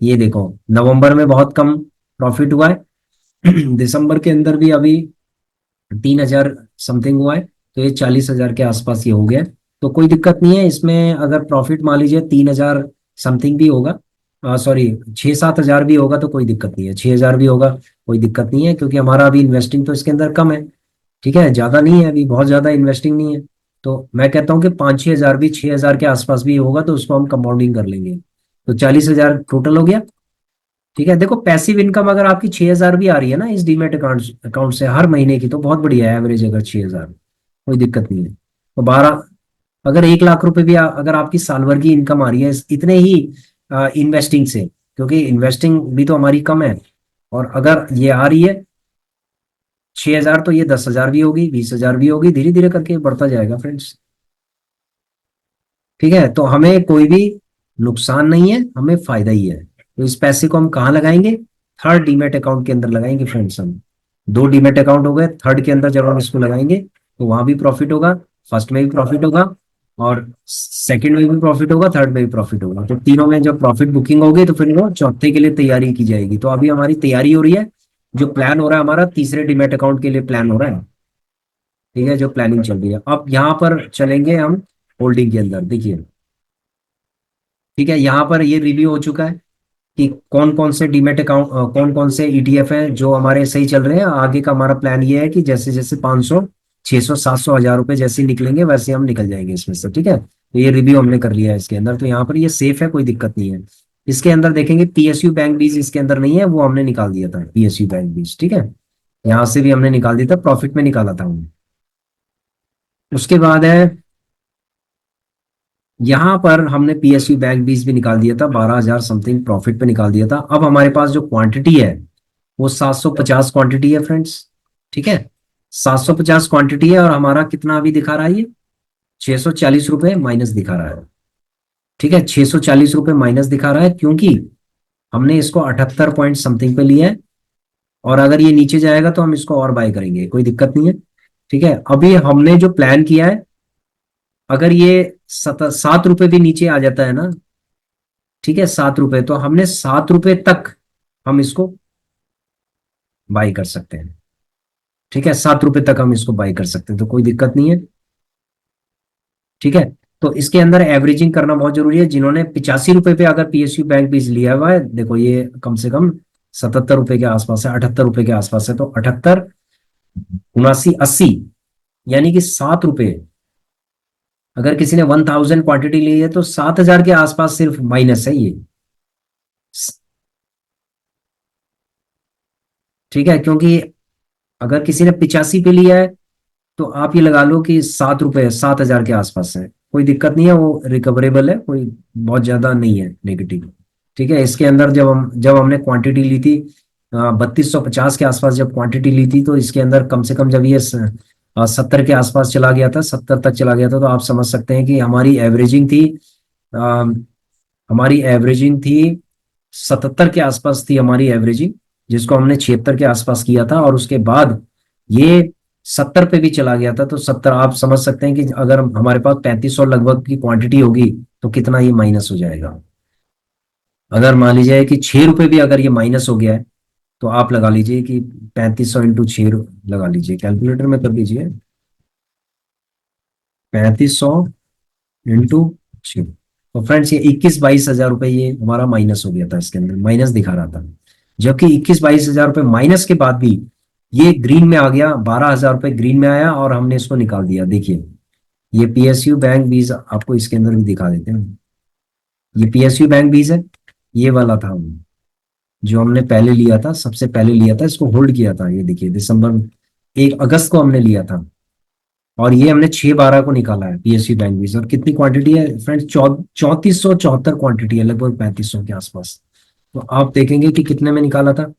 ये देखो नवंबर में बहुत कम प्रॉफिट हुआ है दिसंबर के अंदर भी अभी 3,000 समथिंग हुआ है, तो ये 40,000 के आसपास ये हो गया है। तो कोई दिक्कत नहीं है इसमें, अगर प्रॉफिट मान लीजिए 3,000 समथिंग भी होगा, सॉरी 6-7 हजार भी होगा तो कोई दिक्कत नहीं है, 6,000 भी होगा कोई दिक्कत नहीं है, क्योंकि हमारा अभी इन्वेस्टिंग तो इसके अंदर कम है। ठीक है, ज्यादा नहीं है अभी, बहुत ज्यादा इन्वेस्टिंग नहीं है। तो मैं कहता हूँ कि 5-6 हजार भी, 6,000 के आसपास भी होगा तो उसको हम कंपाउंडिंग कर लेंगे, तो 40,000 टोटल हो गया। ठीक है, देखो पैसिव इनकम अगर आपकी 6,000 भी आ रही है ना इस डीमेट अकाउंट अकाउंट से हर महीने की, तो बहुत बढ़िया है एवरेज, अगर 6,000 कोई दिक्कत नहीं है। तो 12, अगर 1 लाख रुपए भी अगर आपकी साल भर की इनकम आ रही है इतने ही इन्वेस्टिंग से, क्योंकि इन्वेस्टिंग भी तो हमारी कम है, और अगर ये आ रही है 6,000, तो ये 10,000 भी होगी, 20,000 भी होगी, धीरे धीरे करके बढ़ता जाएगा फ्रेंड्स। ठीक है, तो हमें कोई भी नुकसान नहीं है, हमें फायदा ही है। तो इस पैसे को हम कहाँ लगाएंगे, थर्ड डीमेट अकाउंट के अंदर लगाएंगे फ्रेंड्स हम। 2 डीमेट अकाउंट हो गए, थर्ड के अंदर जब हम इसको लगाएंगे तो वहां भी प्रॉफिट होगा, फर्स्ट में भी प्रॉफिट होगा, और सेकंड में भी प्रॉफिट होगा, थर्ड में भी प्रॉफिट होगा। तो तीनों में जब प्रॉफिट बुकिंग होगी तो फिर वो चौथे के लिए तैयारी की जाएगी। तो अभी हमारी तैयारी हो रही है, जो प्लान हो रहा है हमारा तीसरे डीमेट अकाउंट के लिए प्लान हो रहा है। ठीक है, जो प्लानिंग चल रही है, अब यहाँ पर चलेंगे हम होल्डिंग के अंदर। देखिए, ठीक है, यहाँ पर ये रिव्यू हो चुका है कि कौन कौन से डीमेट अकाउंट, कौन कौन से ईटीएफ हैं जो हमारे सही चल रहे हैं। आगे का हमारा प्लान ये है कि जैसे जैसे 500, 600, 700, 1,000 रुपए जैसे निकलेंगे वैसे हम निकल जाएंगे इसमें से। ठीक है, तो ये रिव्यू हमने कर लिया है इसके अंदर, तो यहाँ पर ये सेफ है, कोई दिक्कत नहीं है। इसके अंदर देखेंगे पीएसयू बैंक बीज इसके अंदर नहीं है, वो हमने निकाल दिया था पीएसयू बैंक बीज। ठीक है, यहाँ से भी हमने निकाल दिया था, प्रॉफिट में निकाला था हमने। उसके बाद है, यहाँ पर हमने पीएसयू बैंक बीज भी निकाल दिया था, 12,000 समथिंग प्रॉफिट पे निकाल दिया था। अब हमारे पास जो क्वांटिटी है वो 750 क्वांटिटी है फ्रेंड्स। ठीक है, 750 क्वांटिटी है, और हमारा कितना अभी दिखा रहा है ये, 640 रुपए माइनस दिखा रहा है। ठीक है, 640 रुपए माइनस दिखा रहा है, क्योंकि हमने इसको 78 पॉइंट समथिंग पे लिया है, और अगर ये नीचे जाएगा तो हम इसको और बाय करेंगे, कोई दिक्कत नहीं है। ठीक है, अभी हमने जो प्लान किया है, अगर ये 7 रुपए भी नीचे आ जाता है ना, ठीक है 7 रुपए, तो हमने 7 रुपए तक हम इसको बाई कर सकते हैं। ठीक है, 7 रुपए तक हम इसको बाई कर सकते हैं, तो कोई दिक्कत नहीं है। ठीक है, तो इसके अंदर एवरेजिंग करना बहुत जरूरी है। जिन्होंने 85 रुपए पे अगर पीएसयू बैंक बीज लिया हुआ है, देखो ये कम से कम 77 रुपए के आसपास है, 78 रुपए के आसपास है, तो 78, 79, 80, यानी कि 7 रुपए। अगर किसी ने 1,000 क्वांटिटी ली है तो 7,000 के आसपास सिर्फ माइनस है ये। ठीक है, क्योंकि अगर किसी ने 85 पे लिया है तो आप ये लगा लो कि 7 रुपए, 7,000 के आसपास है, कोई दिक्कत नहीं है, वो रिकवरेबल है, कोई बहुत ज्यादा नहीं है नेगेटिव। ठीक है, इसके अंदर जब हमने क्वांटिटी ली थी 3,250 के आसपास जब क्वांटिटी ली थी, तो इसके अंदर कम से कम जब ये 70 के आसपास चला गया था, 70 तक चला गया था, तो आप समझ सकते हैं कि हमारी एवरेजिंग थी, अ, हमारी एवरेजिंग थी 77 के आसपास थी हमारी एवरेजिंग, जिसको हमने 76 के आसपास किया था, और उसके बाद ये 70 पे भी चला गया था। तो 70, आप समझ सकते हैं कि अगर हमारे पास 3,500 लगभग की क्वांटिटी होगी तो कितना ये माइनस हो जाएगा। अगर मान लीजिए कि 6 रुपए भी अगर ये माइनस हो गया है, तो आप लगा लीजिए कि 3,500 इंटू 6 लगा लीजिए, कैलकुलेटर में कर लीजिए, 3,500 इंटू 6, तो फ्रेंड्स ये 21-22 हजार रुपए ये हमारा माइनस हो गया था, इसके अंदर माइनस दिखा रहा था। जबकि 21-22 हजार रुपए माइनस के बाद भी ये ग्रीन में आ गया, 12,000 रुपए ग्रीन में आया, और हमने इसको निकाल दिया। देखिए ये पीएसयू बैंक बीज आपको इसके अंदर भी दिखा देते हैं। ये पीएसयू बैंक बीज है, ये वाला था जो हमने पहले लिया था, सबसे पहले लिया था, इसको होल्ड किया था। ये देखिए दिसंबर 1 अगस्त को हमने लिया था, और ये हमने 6/12 को निकाला है पीएसयू बैंक बीज। और कितनी क्वांटिटी है फ्रेंड्स? 3474 क्वांटिटी है, लगभग 3500 के आसपास। तो आप देखेंगे कि कितने में निकाला था,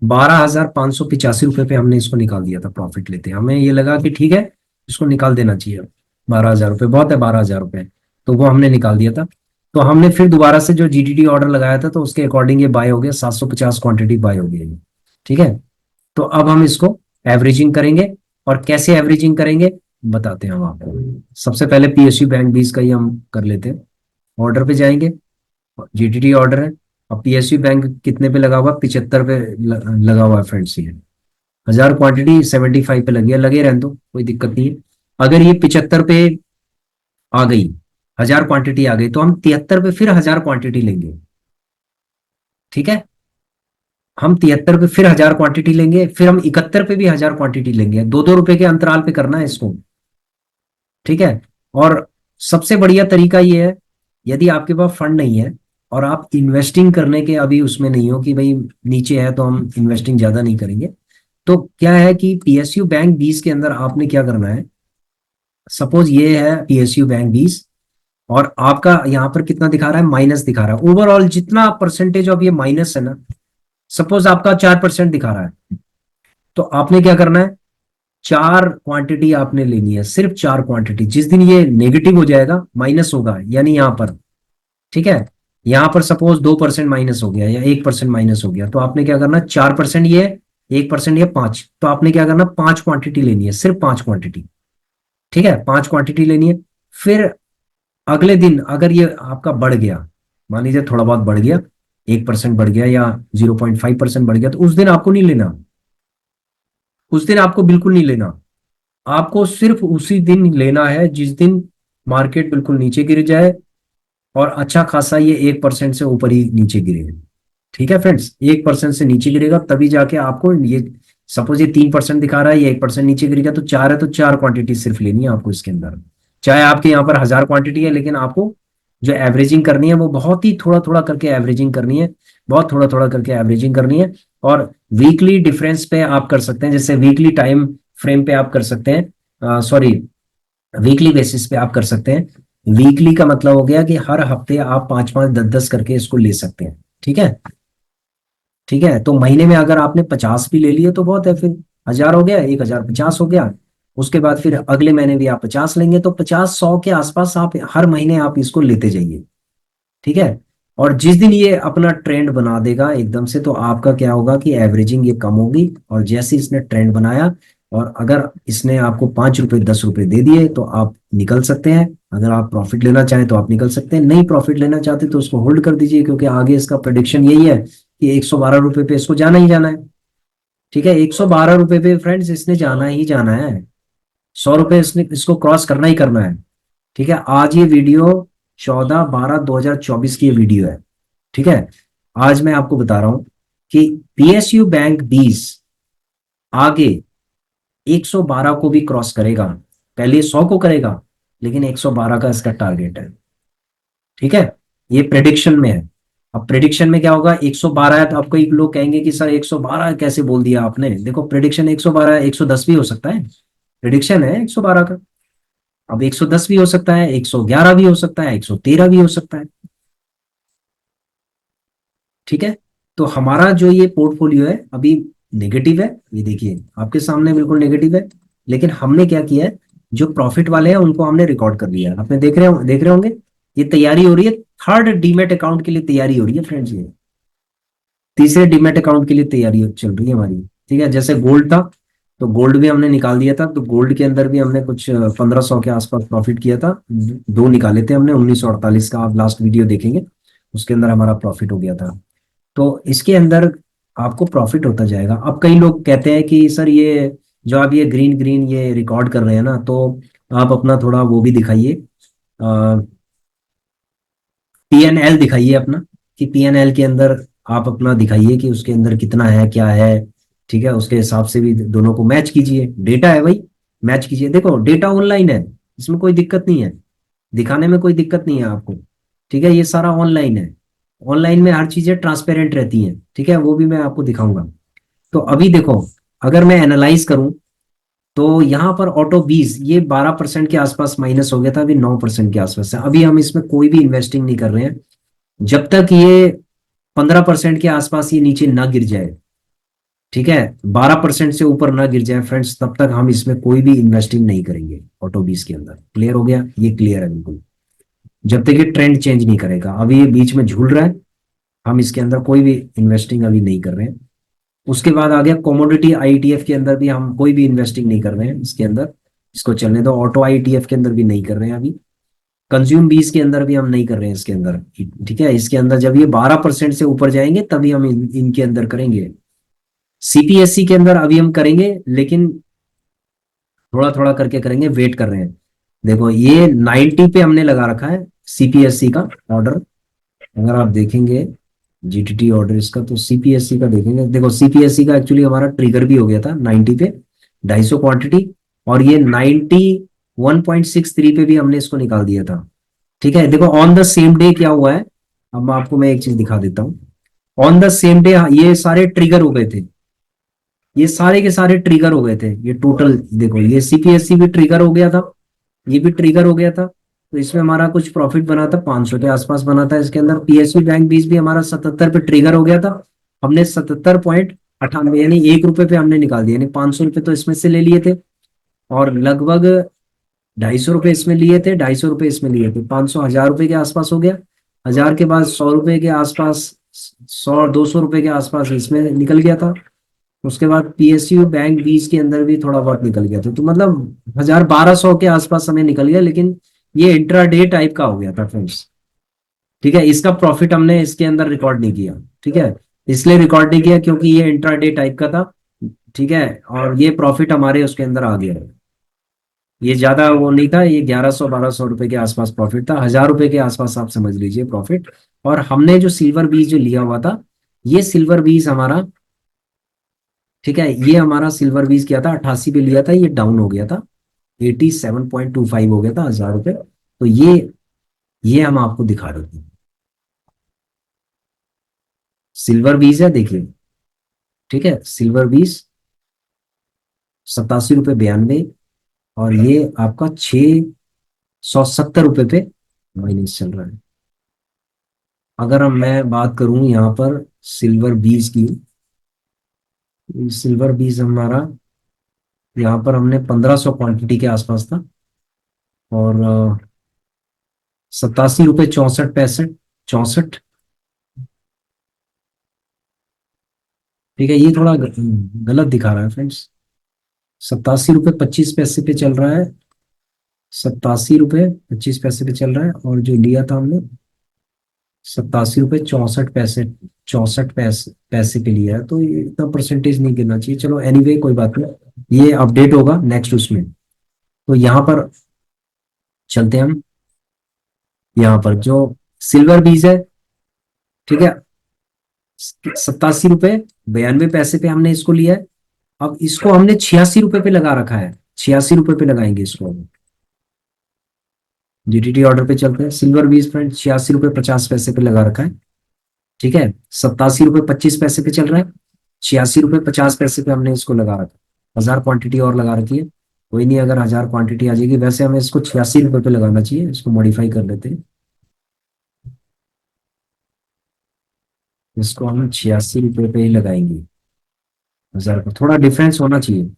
12,585 रुपये पे हमने इसको निकाल दिया था प्रॉफिट लेते। हमें ये लगा कि ठीक है, इसको निकाल देना चाहिए, 12,000 रुपये बहुत है, 12,000 रुपये। तो वो हमने निकाल दिया था। तो हमने फिर दोबारा से जो जीटीडी ऑर्डर लगाया था, तो उसके अकॉर्डिंग ये बाय हो गया, 750 क्वांटिटी बाय हो गई है। ठीक है, तो अब हम इसको एवरेजिंग करेंगे। और कैसे एवरेजिंग करेंगे बताते हैं हम आपको। सबसे पहले पीएसयू बैंक बीस का ही हम कर लेते हैं। ऑर्डर पे जाएंगे, जीटीडी ऑर्डर है। अब पीएसयू बैंक कितने पे लगा हुआ? 75 पे लगा हुआ है फ्रेंड्स। ये 1000 क्वांटिटी 75 पे लगी है, लगे रहने दो, कोई दिक्कत नहीं है। अगर ये 75 पे आ गई, 1000 क्वांटिटी आ गई, तो हम 73 पे फिर 1000 क्वांटिटी लेंगे। ठीक है, हम 73 पे फिर 1000 क्वांटिटी लेंगे, फिर हम 71 पे भी 1000 क्वांटिटी लेंगे। 2-2 रुपए के अंतराल पे करना है इसको। ठीक है, और सबसे बढ़िया तरीका ये है, यदि आपके पास फंड नहीं है और आप इन्वेस्टिंग करने के अभी उसमें नहीं हो कि भाई नीचे है तो हम इन्वेस्टिंग ज्यादा नहीं करेंगे, तो क्या है कि पीएसयू बैंक 20 के अंदर आपने क्या करना है। सपोज ये है पीएसयू बैंक 20, और आपका यहाँ पर कितना दिखा रहा है? माइनस दिखा रहा है। ओवरऑल जितना परसेंटेज ऑफ ये माइनस है ना, सपोज आपका 4% दिखा रहा है, तो आपने क्या करना है, 4 क्वांटिटी आपने लेनी है, सिर्फ 4 क्वांटिटी। जिस दिन ये नेगेटिव हो जाएगा, माइनस होगा, यानी यहां पर, ठीक है, यहां पर सपोज 2% माइनस हो गया या 1% माइनस हो गया, तो आपने क्या करना, 4% ये, 1% ये, 5, तो आपने क्या करना, 5 क्वांटिटी लेनी है, सिर्फ 5 क्वांटिटी। ठीक है, 5 क्वांटिटी लेनी है। फिर अगले दिन अगर ये आपका बढ़ गया, मान लीजिए थोड़ा बहुत बढ़ गया, 1% बढ़ गया या 0.5% बढ़ गया, तो उस दिन आपको नहीं लेना, उस दिन आपको बिल्कुल नहीं लेना। आपको सिर्फ उसी दिन लेना है जिस दिन मार्केट बिल्कुल नीचे गिर जाए, और अच्छा खासा ये 1% से ऊपर ही नीचे गिरे। ठीक है फ्रेंड्स, 1% से नीचे गिरेगा तभी जाके आपको ये, सपोज ये 3% दिखा रहा है, ये 1% नीचे गिरेगा, तो 4 है, तो 4 क्वांटिटी सिर्फ लेनी है आपको इसके अंदर। चाहे आपके यहाँ पर 1000 क्वांटिटी है, लेकिन आपको जो एवरेजिंग करनी है वो बहुत ही थोड़ा थोड़ा करके एवरेजिंग करनी है, बहुत थोड़ा थोड़ा करके एवरेजिंग करनी है। और वीकली डिफरेंस पे आप कर सकते हैं, जैसे वीकली टाइम फ्रेम पे आप कर सकते हैं, सॉरी, वीकली बेसिस पे आप कर सकते हैं। वीकली का मतलब हो गया कि हर हफ्ते आप 5-5, 10-10 करके इसको ले सकते हैं। ठीक है, ठीक है, तो महीने में अगर आपने 50 भी ले लिए तो बहुत है, फिर 1000 हो गया, 1050 हो गया। उसके बाद फिर अगले महीने भी आप 50 लेंगे, तो 50-100 के आसपास आप हर महीने आप इसको लेते जाइए। ठीक है, और जिस दिन ये अपना ट्रेंड बना देगा एकदम से, तो आपका क्या होगा कि एवरेजिंग ये कम होगी। और जैसे इसने ट्रेंड बनाया, और अगर इसने आपको 5 रुपए 10 रुपए दे दिए, तो आप निकल सकते हैं। अगर आप प्रॉफिट लेना चाहें तो आप निकल सकते हैं, नहीं प्रॉफिट लेना चाहते तो उसको होल्ड कर दीजिए, क्योंकि आगे इसका प्रेडिक्शन यही है कि 112 रुपए पे इसको जाना ही जाना है। ठीक है, 112 रुपए पे फ्रेंड्स इसने जाना ही जाना है, 100 रुपए इसने इसको क्रॉस करना ही करना है। ठीक है, आज ये वीडियो 14/12/2024 की ये वीडियो है। ठीक है, आज मैं आपको बता रहा हूं कि पीएसयू बैंक 20 आगे 112 को भी क्रॉस करेगा। पहले 100 को करेगा, लेकिन 112 का इसका टारगेट है। ठीक है, ये प्रेडिक्शन में है। अब प्रेडिक्शन में क्या होगा, 112 है, तो आपको एक लोग कहेंगे कि सर 112 कैसे बोल दिया आपने? देखो प्रेडिक्शन 112 है, 110 भी हो सकता है, प्रेडिक्शन है 112 का। अब 110 भी हो सकता है, 111 भी हो सकता है, 113 भी हो सकता है। ठीक है, तो हमारा जो ये पोर्टफोलियो है अभी नेगेटिव है, ये देखिए आपके सामने बिल्कुल नेगेटिव है। लेकिन हमने क्या किया है, जो प्रॉफिट वाले हैं उनको हमने रिकॉर्ड कर लिया है। आपने देख रहे होंगे, ये तैयारी हो रही है, थर्ड डीमेट अकाउंट के लिए तैयारी हो रही है फ्रेंड्स। ये तीसरे डीमेट अकाउंट के लिए तैयारी चल रही है हमारी। ठीक है, जैसे गोल्ड था, तो गोल्ड भी हमने निकाल दिया था, तो गोल्ड के अंदर भी हमने कुछ 1500 के आसपास प्रॉफिट किया था। दो निकाले थे हमने, 1948 का, आप लास्ट वीडियो देखेंगे, उसके अंदर हमारा प्रॉफिट हो गया था। तो इसके अंदर आपको प्रॉफिट होता जाएगा। अब कई लोग कहते हैं कि सर ये जो आप ये ग्रीन ग्रीन ये रिकॉर्ड कर रहे हैं ना, तो आप अपना थोड़ा वो भी दिखाइए, पीएनएल दिखाइए अपना, कि पीएनएल के अंदर आप अपना दिखाइए कि उसके अंदर कितना है क्या है। ठीक है, उसके हिसाब से भी दोनों को मैच कीजिए, डेटा है भाई, मैच कीजिए। देखो डेटा ऑनलाइन है, इसमें कोई दिक्कत नहीं है, दिखाने में कोई दिक्कत नहीं है आपको। ठीक है, ये सारा ऑनलाइन है। ऑनलाइन में हर चीजें ट्रांसपेरेंट रहती हैं, ठीक है, वो भी मैं आपको दिखाऊंगा। तो अभी देखो, अगर मैं एनालाइज करूं तो यहाँ पर ऑटो 20 ये 12% के आसपास माइनस हो गया था, अभी 9% के आसपास है। अभी हम इसमें कोई भी इन्वेस्टिंग नहीं कर रहे हैं जब तक ये 15% के आसपास ये नीचे ना गिर जाए। ठीक है, 12% से ऊपर ना गिर जाए फ्रेंड्स, तब तक हम इसमें कोई भी इन्वेस्टिंग नहीं करेंगे ऑटो 20 के अंदर। क्लियर हो गया? ये क्लियर है बिल्कुल। जब तक ये ट्रेंड चेंज नहीं करेगा, अभी ये बीच में झूल रहा है, हम इसके अंदर कोई भी इन्वेस्टिंग अभी नहीं कर रहे हैं। उसके बाद आ गया कमोडिटी आईटीएफ के अंदर भी हम कोई भी इन्वेस्टिंग नहीं कर रहे हैं इसके अंदर। इसको चलने दो। ऑटो आईटीएफ के अंदर भी नहीं कर रहे हैं अभी। कंज्यूम बीस के अंदर भी हम नहीं कर रहे हैं इसके अंदर। ठीक है, इसके अंदर जब ये 12% से ऊपर जाएंगे तभी हम इनके अंदर करेंगे। सीपीएससी के अंदर अभी हम करेंगे, लेकिन थोड़ा थोड़ा करके करेंगे, वेट कर रहे हैं। देखो ये 90 पे हमने लगा रखा है सीपीएससी का ऑर्डर। अगर आप देखेंगे जीटीटी ऑर्डर इसका, तो सीपीएससी का देखेंगे। देखो सीपीएससी का एक्चुअली हमारा ट्रिगर भी हो गया था 90 पे, 250 क्वांटिटी। और ये 91.63 पे भी हमने इसको निकाल दिया था। ठीक है, देखो ऑन द सेम डे क्या हुआ है, अब आपको मैं एक चीज दिखा देता हूँ। ऑन द सेम डे ये सारे ट्रिगर हो गए थे, ये सारे के सारे ट्रिगर हो गए थे। ये टोटल देखो, ये सीपीएससी भी ट्रिगर हो गया था, ये भी ट्रिगर हो गया था। तो इसमें हमारा कुछ प्रॉफिट बना था, 500 के आसपास बना था इसके अंदर। पीएसयू बैंक बीस भी हमारा 77 पे ट्रिगर हो गया था। हमने 77.98 यानी 1 रुपए पे हमने निकाल दिया, यानी 500 रुपए तो इसमें से ले लिए थे। और लगभग 250 रुपए इसमें लिए थे, 250 रुपए इसमें लिए थे, 500 1000 रुपए के आसपास हो गया। 1000 के बाद 100 रुपए के आसपास, 100 200 रुपए के आसपास इसमें निकल गया था। उसके बाद पीएसयू बैंक बीस के अंदर भी थोड़ा बहुत निकल गया था। तो मतलब 1000 1200 के आसपास हमें निकल गया, लेकिन ये इंट्राडे टाइप का हो गया था फ्रेंड्स। ठीक है, इसका प्रॉफिट हमने इसके अंदर रिकॉर्ड नहीं किया। ठीक है, इसलिए रिकॉर्ड नहीं किया क्योंकि ये इंट्राडे टाइप का था। ठीक है, और ये प्रॉफिट हमारे उसके अंदर आ गया। ये ज्यादा वो नहीं था, ये 1100 1200 रुपए के आसपास प्रॉफिट था, 1000 रुपए के आसपास आप समझ लीजिए प्रॉफिट। और हमने जो सिल्वर बीज जो लिया हुआ था, ये सिल्वर बीज हमारा, ठीक है, ये हमारा सिल्वर बीज किया था 88 पे लिया था, ये डाउन हो गया था, 87.25 हो गया था 1000 रुपये। तो ये हम आपको दिखा देते हैं। सिल्वर बीज है देखिए। ठीक है, सिल्वर बीज 87 रुपये 92, और ये आपका 670 रुपये पे माइनस चल रहा है। अगर हम मैं बात करूं यहाँ पर सिल्वर बीज की, सिल्वर बीज हमारा यहाँ पर हमने 1500 क्वांटिटी के आसपास था। और 87 रुपये 64 पैसे 64। ठीक है, ये थोड़ा गलत दिखा रहा है फ्रेंड्स। 87 रुपये 25 पैसे पे चल रहा है, 87 रुपये 25 पैसे पे चल रहा है। और जो लिया था हमने 87 रुपये 64 पैसे, 64 पैसे पे लिया है। तो ये इतना परसेंटेज नहीं गिरना चाहिए। चलो एनीवे कोई बात नहीं, ये अपडेट होगा नेक्स्ट उसमें। तो यहाँ पर चलते हैं हम। यहाँ पर जो सिल्वर बीज है, ठीक है, 87 रुपये 92 पैसे पे हमने इसको लिया है। अब इसको हमने 86 रुपये पे लगा रखा है, 86 रुपये पे लगाएंगे इसको हम। जीटीटी ऑर्डर पे चलते हैं। सिल्वर बीज फ्रेंड 86 रुपये 50 पैसे पे लगा रखा है। ठीक है, 87 रुपये 25 पैसे पे चल रहा है, 86 रुपये 50 पैसे पे हमने इसको लगा रखा है। 1000 क्वांटिटी और लगा रखी है, कोई नहीं, अगर 1000 क्वांटिटी आ जाएगी। वैसे हमें इसको 86 रुपये पे लगाना चाहिए, इसको मॉडिफाई कर लेते हैं। इसको हम 86 रुपये पे ही लगाएंगे। 1000 का थोड़ा डिफरेंस होना चाहिए।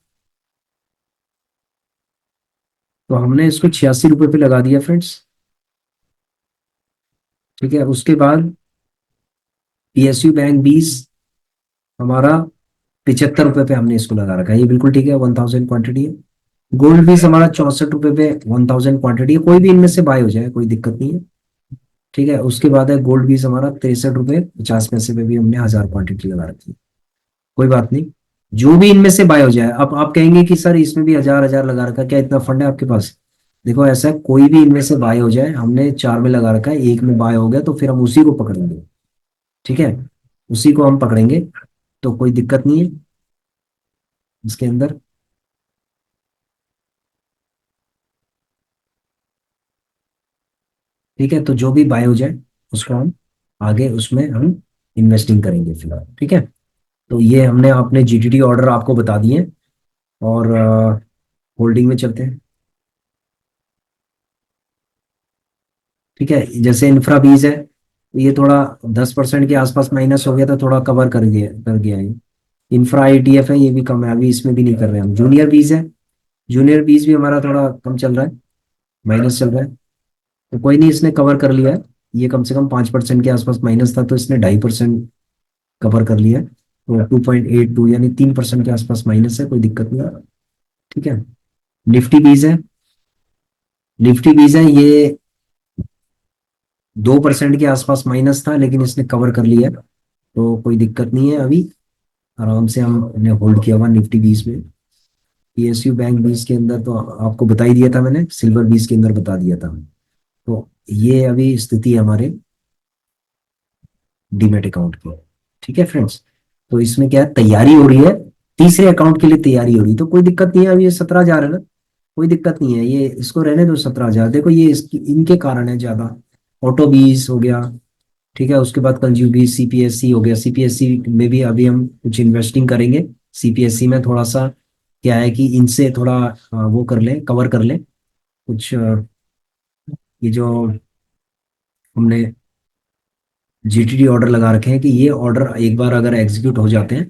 तो हमने इसको 86 रुपये पे लगा दिया फ्रेंड्स। ठीक है, उसके बाद पीएसयू बैंक 20 हमारा 75 रुपये पे हमने इसको लगा रखा है, ये बिल्कुल ठीक है, 1000 क्वांटिटी है। गोल्ड बीस हमारा 64 रुपये पे 1000 क्वांटिटी है, कोई भी इनमें से बाय हो जाए, कोई दिक्कत नहीं है। ठीक है, उसके बाद है गोल्ड बीस हमारा 63 रुपये 50 पैसे पे भी हमने 1000 क्वांटिटी लगा रखी है। कोई बात नहीं, जो भी इनमें से बाय हो जाए। अब आप कहेंगे कि सर इसमें भी 1000 1000 लगा रखा है, क्या इतना फंड है आपके पास? देखो ऐसा है, कोई भी इनमें से बाय हो जाए, हमने चार में लगा रखा है, एक में बाय हो गया तो फिर हम उसी को पकड़ेंगे। ठीक है, उसी को हम पकड़ेंगे, तो कोई दिक्कत नहीं है इसके अंदर। ठीक है, तो जो भी बाय हो जाए उसको हम आगे उसमें हम इन्वेस्टिंग करेंगे फिलहाल। ठीक है, तो ये हमने अपने जीटीडी ऑर्डर आपको बता दिए, और होल्डिंग में चलते हैं। ठीक है, जैसे इंफ्रा बीज है, तो ये थोड़ा 10% के आसपास माइनस हो गया था, थोड़ा कवर कर गया है। इंफ्रा आईटीएफ है, ये भी कम है, अभी इसमें भी नहीं कर रहे हम। जूनियर बीज है, जूनियर बीज भी हमारा थोड़ा कम चल रहा है, माइनस चल रहा है। तो कोई नहीं, इसने कवर कर लिया है। ये कम से कम 5% के आसपास माइनस था, तो इसने 2.5% कवर कर लिया है। तो 2.82 यानी 3% के आसपास माइनस है, कोई दिक्कत नहीं है। ठीक है, निफ्टी बीज है, निफ्टी बीज है, ये 2% के आसपास माइनस था, लेकिन इसने कवर कर लिया है, तो कोई दिक्कत नहीं है अभी। आराम से हमने होल्ड किया हुआ निफ्टी बीज में। पीएसयू बैंक बीज के अंदर तो आपको बता ही दिया था मैंने, सिल्वर बीज के अंदर बता दिया था। तो ये अभी स्थिति है हमारे डीमेट अकाउंट की। ठीक है फ्रेंड्स, तो इसमें क्या है, तैयारी हो रही है, तीसरे अकाउंट के लिए तैयारी हो रही है, तो कोई दिक्कत नहीं है। अभी ये 17,000 है ना, कोई दिक्कत नहीं है, ये इसको रहने दो 17,000। देखो ये इनके कारण है ज्यादा। ऑटो बीज हो गया, ठीक है, उसके बाद कंज्यूम बीज, सीपीएससी हो गया। सीपीएससी में भी अभी हम कुछ इन्वेस्टिंग करेंगे। सीपीएससी में थोड़ा सा क्या है कि इनसे थोड़ा वो कर लें, कवर कर लें कुछ। ये जो हमने जीटीडी ऑर्डर लगा रखे हैं, कि ये ऑर्डर एक बार अगर एग्जीक्यूट हो जाते हैं,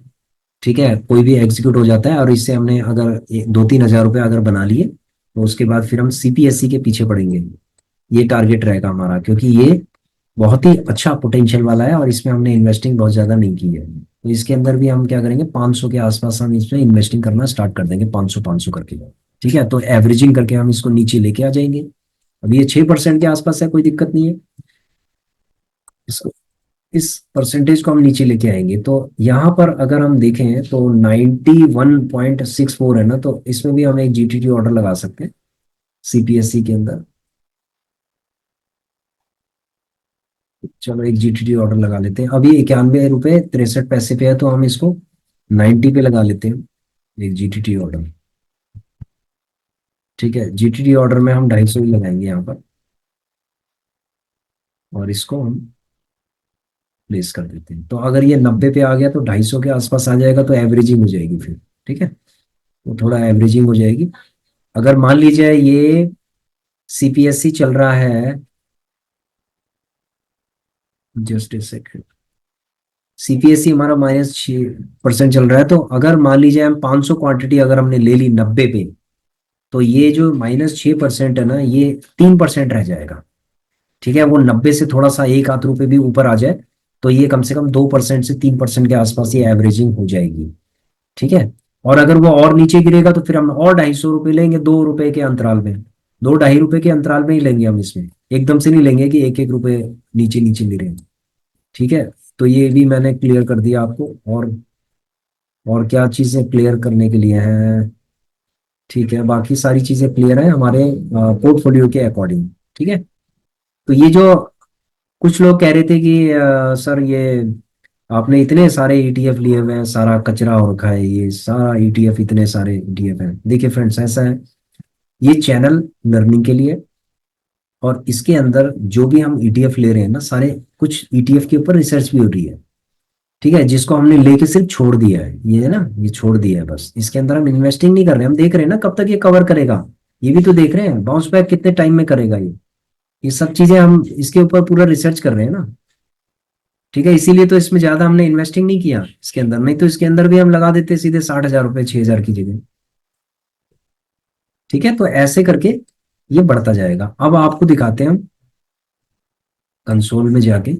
ठीक है, कोई भी एग्जीक्यूट हो जाता है और इससे हमने अगर 2-3 हज़ार रुपये अगर बना लिए, तो उसके बाद फिर हम सीपीएससी के पीछे पड़ेंगे। ये टारगेट रहेगा हमारा, क्योंकि ये बहुत ही अच्छा पोटेंशियल वाला है और इसमें हमने इन्वेस्टिंग बहुत ज्यादा नहीं की है। तो इसके अंदर भी हम क्या करेंगे, 500 के आसपास हम इसमें इन्वेस्टिंग करना स्टार्ट कर देंगे, 500-500 करके। ठीक है, तो एवरेजिंग करके हम इसको नीचे लेके आ जाएंगे। अब ये 6% के आसपास है, कोई दिक्कत नहीं है। इसको, इस परसेंटेज को हम नीचे लेके आएंगे। तो यहाँ पर अगर हम देखें तो 91.64 है ना, तो इसमें भी हम एक जीटीटी ऑर्डर लगा सकते हैं सीपीएससी के अंदर। चलो एक जीटीटी ऑर्डर लगा लेते हैं, अभी 91 रुपये 63 पैसे पे है, तो हम इसको 90 पे लगा लेते हैं, एक जीटीटी ऑर्डर। ठीक है, जीटीटी ऑर्डर में हम 250 ही लगाएंगे यहाँ पर, और इसको हम प्लेस कर देते हैं। तो अगर ये 90 पे आ गया तो 250 के आसपास आ जाएगा, तो एवरेजिंग हो जाएगी फिर। ठीक है, तो थोड़ा एवरेजिंग हो जाएगी। अगर मान लीजिए ये सीपीएससी चल रहा है, जस्ट ए सेकंड, सीपीएससी हमारा -6% चल रहा है, तो अगर मान लीजिए हम 500 क्वांटिटी अगर हमने ले ली 90 पे, तो ये जो -6% है ना, ये 3% रह जाएगा। ठीक है, वो 90 से थोड़ा सा एक आध रुपए भी ऊपर आ जाए, तो ये कम से कम 2% से 3% के आसपास ये एवरेजिंग हो जाएगी। ठीक है, और अगर वो और नीचे गिरेगा तो फिर हम और 250 रुपये लेंगे, 2 रुपए के अंतराल में, 2-2.5 रुपए के अंतराल में ही लेंगे हम इसमें। एकदम से नहीं लेंगे कि एक एक रुपए नीचे नीचे ले रहे हैं। ठीक है, तो ये भी मैंने क्लियर कर दिया आपको। और क्या चीजें क्लियर करने के लिए हैं? ठीक है, बाकी सारी चीजें क्लियर है हमारे पोर्टफोलियो के अकॉर्डिंग। ठीक है, तो ये जो कुछ लोग कह रहे थे कि सर ये आपने इतने सारे ईटीएफ लिए हुए हैं, सारा कचरा हो रखा है, ये सारा ईटीएफ, इतने सारे ईटीएफ हैं। देखिए फ्रेंड्स, ऐसा है, ये चैनल लर्निंग के लिए, और इसके अंदर जो भी हम ईटीएफ ले रहे हैं ना, सारे कुछ ईटीएफ के ऊपर रिसर्च भी हो रही है। ठीक है, जिसको हमने लेके सिर्फ छोड़ दिया है, ये है ना, ये छोड़ दिया है बस। इसके अंदर हम इन्वेस्टिंग नहीं कर रहे, हम देख रहे हैं ना कब तक ये कवर करेगा। ये भी तो देख रहे हैं बाउंस बैक कितने टाइम में करेगा ये सब चीजें हम इसके ऊपर पूरा रिसर्च कर रहे हैं ना। ठीक है, इसीलिए तो इसमें ज्यादा हमने इन्वेस्टिंग नहीं किया इसके अंदर, नहीं तो इसके अंदर भी हम लगा देते सीधे 60,000 रुपये 6,000 की जगह। ठीक है, तो ऐसे करके ये बढ़ता जाएगा। अब आपको दिखाते हैं हम कंसोल में जाके,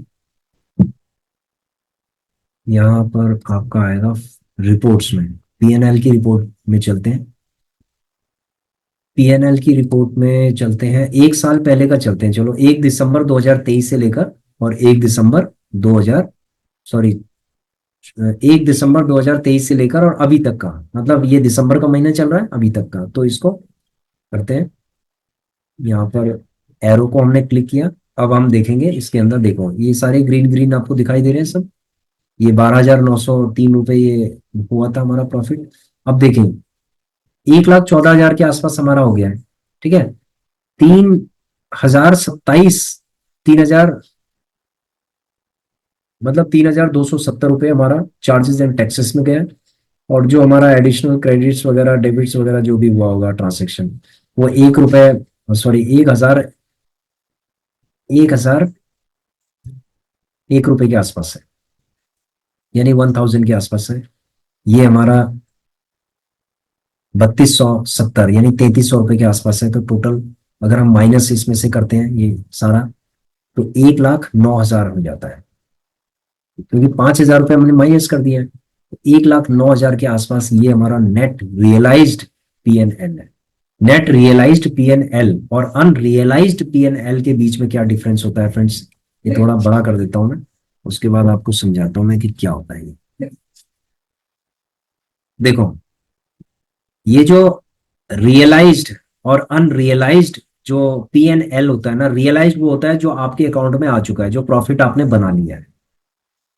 यहाँ पर आपका आएगा रिपोर्ट्स में, पीएनएल की रिपोर्ट में चलते हैं। पीएनएल की रिपोर्ट में चलते हैं, एक साल पहले का चलते हैं। चलो 1 दिसंबर 2023 से लेकर, और 1 दिसंबर 2000, सॉरी, 1 दिसंबर 2023 से लेकर और अभी तक का, मतलब ये दिसंबर का महीना चल रहा है अभी तक का। तो इसको करते हैं, यहाँ पर एरो को हमने क्लिक किया। अब हम देखेंगे इसके अंदर, देखो ये सारे ग्रीन ग्रीन आपको दिखाई दे रहे हैं सब। ये 12,903 रुपये ये हुआ था हमारा प्रॉफिट। अब देखें 1,14,000 के आसपास हमारा हो गया है। ठीक है, 3,027 3,000, मतलब 3,270 रुपये हमारा चार्जेस एंड टैक्सेस में गया। और जो हमारा एडिशनल क्रेडिट्स वगैरह डेबिट्स वगैरह जो भी हुआ होगा ट्रांजेक्शन, वो 1 रुपए, सॉरी 1,001 रुपए के आसपास है, यानी 1,000 के आसपास है। ये हमारा 3,270 यानी 3,300 रुपए के आसपास है। तो टोटल अगर हम माइनस इसमें से करते हैं ये सारा, तो 1,09,000 हो जाता है, क्योंकि 5,000 रुपये हमने माइनस कर दिया है। तो 1,09,000 के आसपास ये हमारा नेट रियलाइज्ड पीएनएल है। नेट रियलाइज्ड पीएनएल और अनरियलाइज्ड पीएनएल के बीच में क्या डिफरेंस होता है फ्रेंड्स, ये थोड़ा बड़ा कर देता हूं मैं, उसके बाद आपको समझाता हूं मैं कि क्या होता है ये। देखो, ये जो रियलाइज्ड और अनरियलाइज्ड जो पीएनएल होता है ना, रियलाइज्ड वो होता है जो आपके अकाउंट में आ चुका है, जो प्रॉफिट आपने बना लिया है।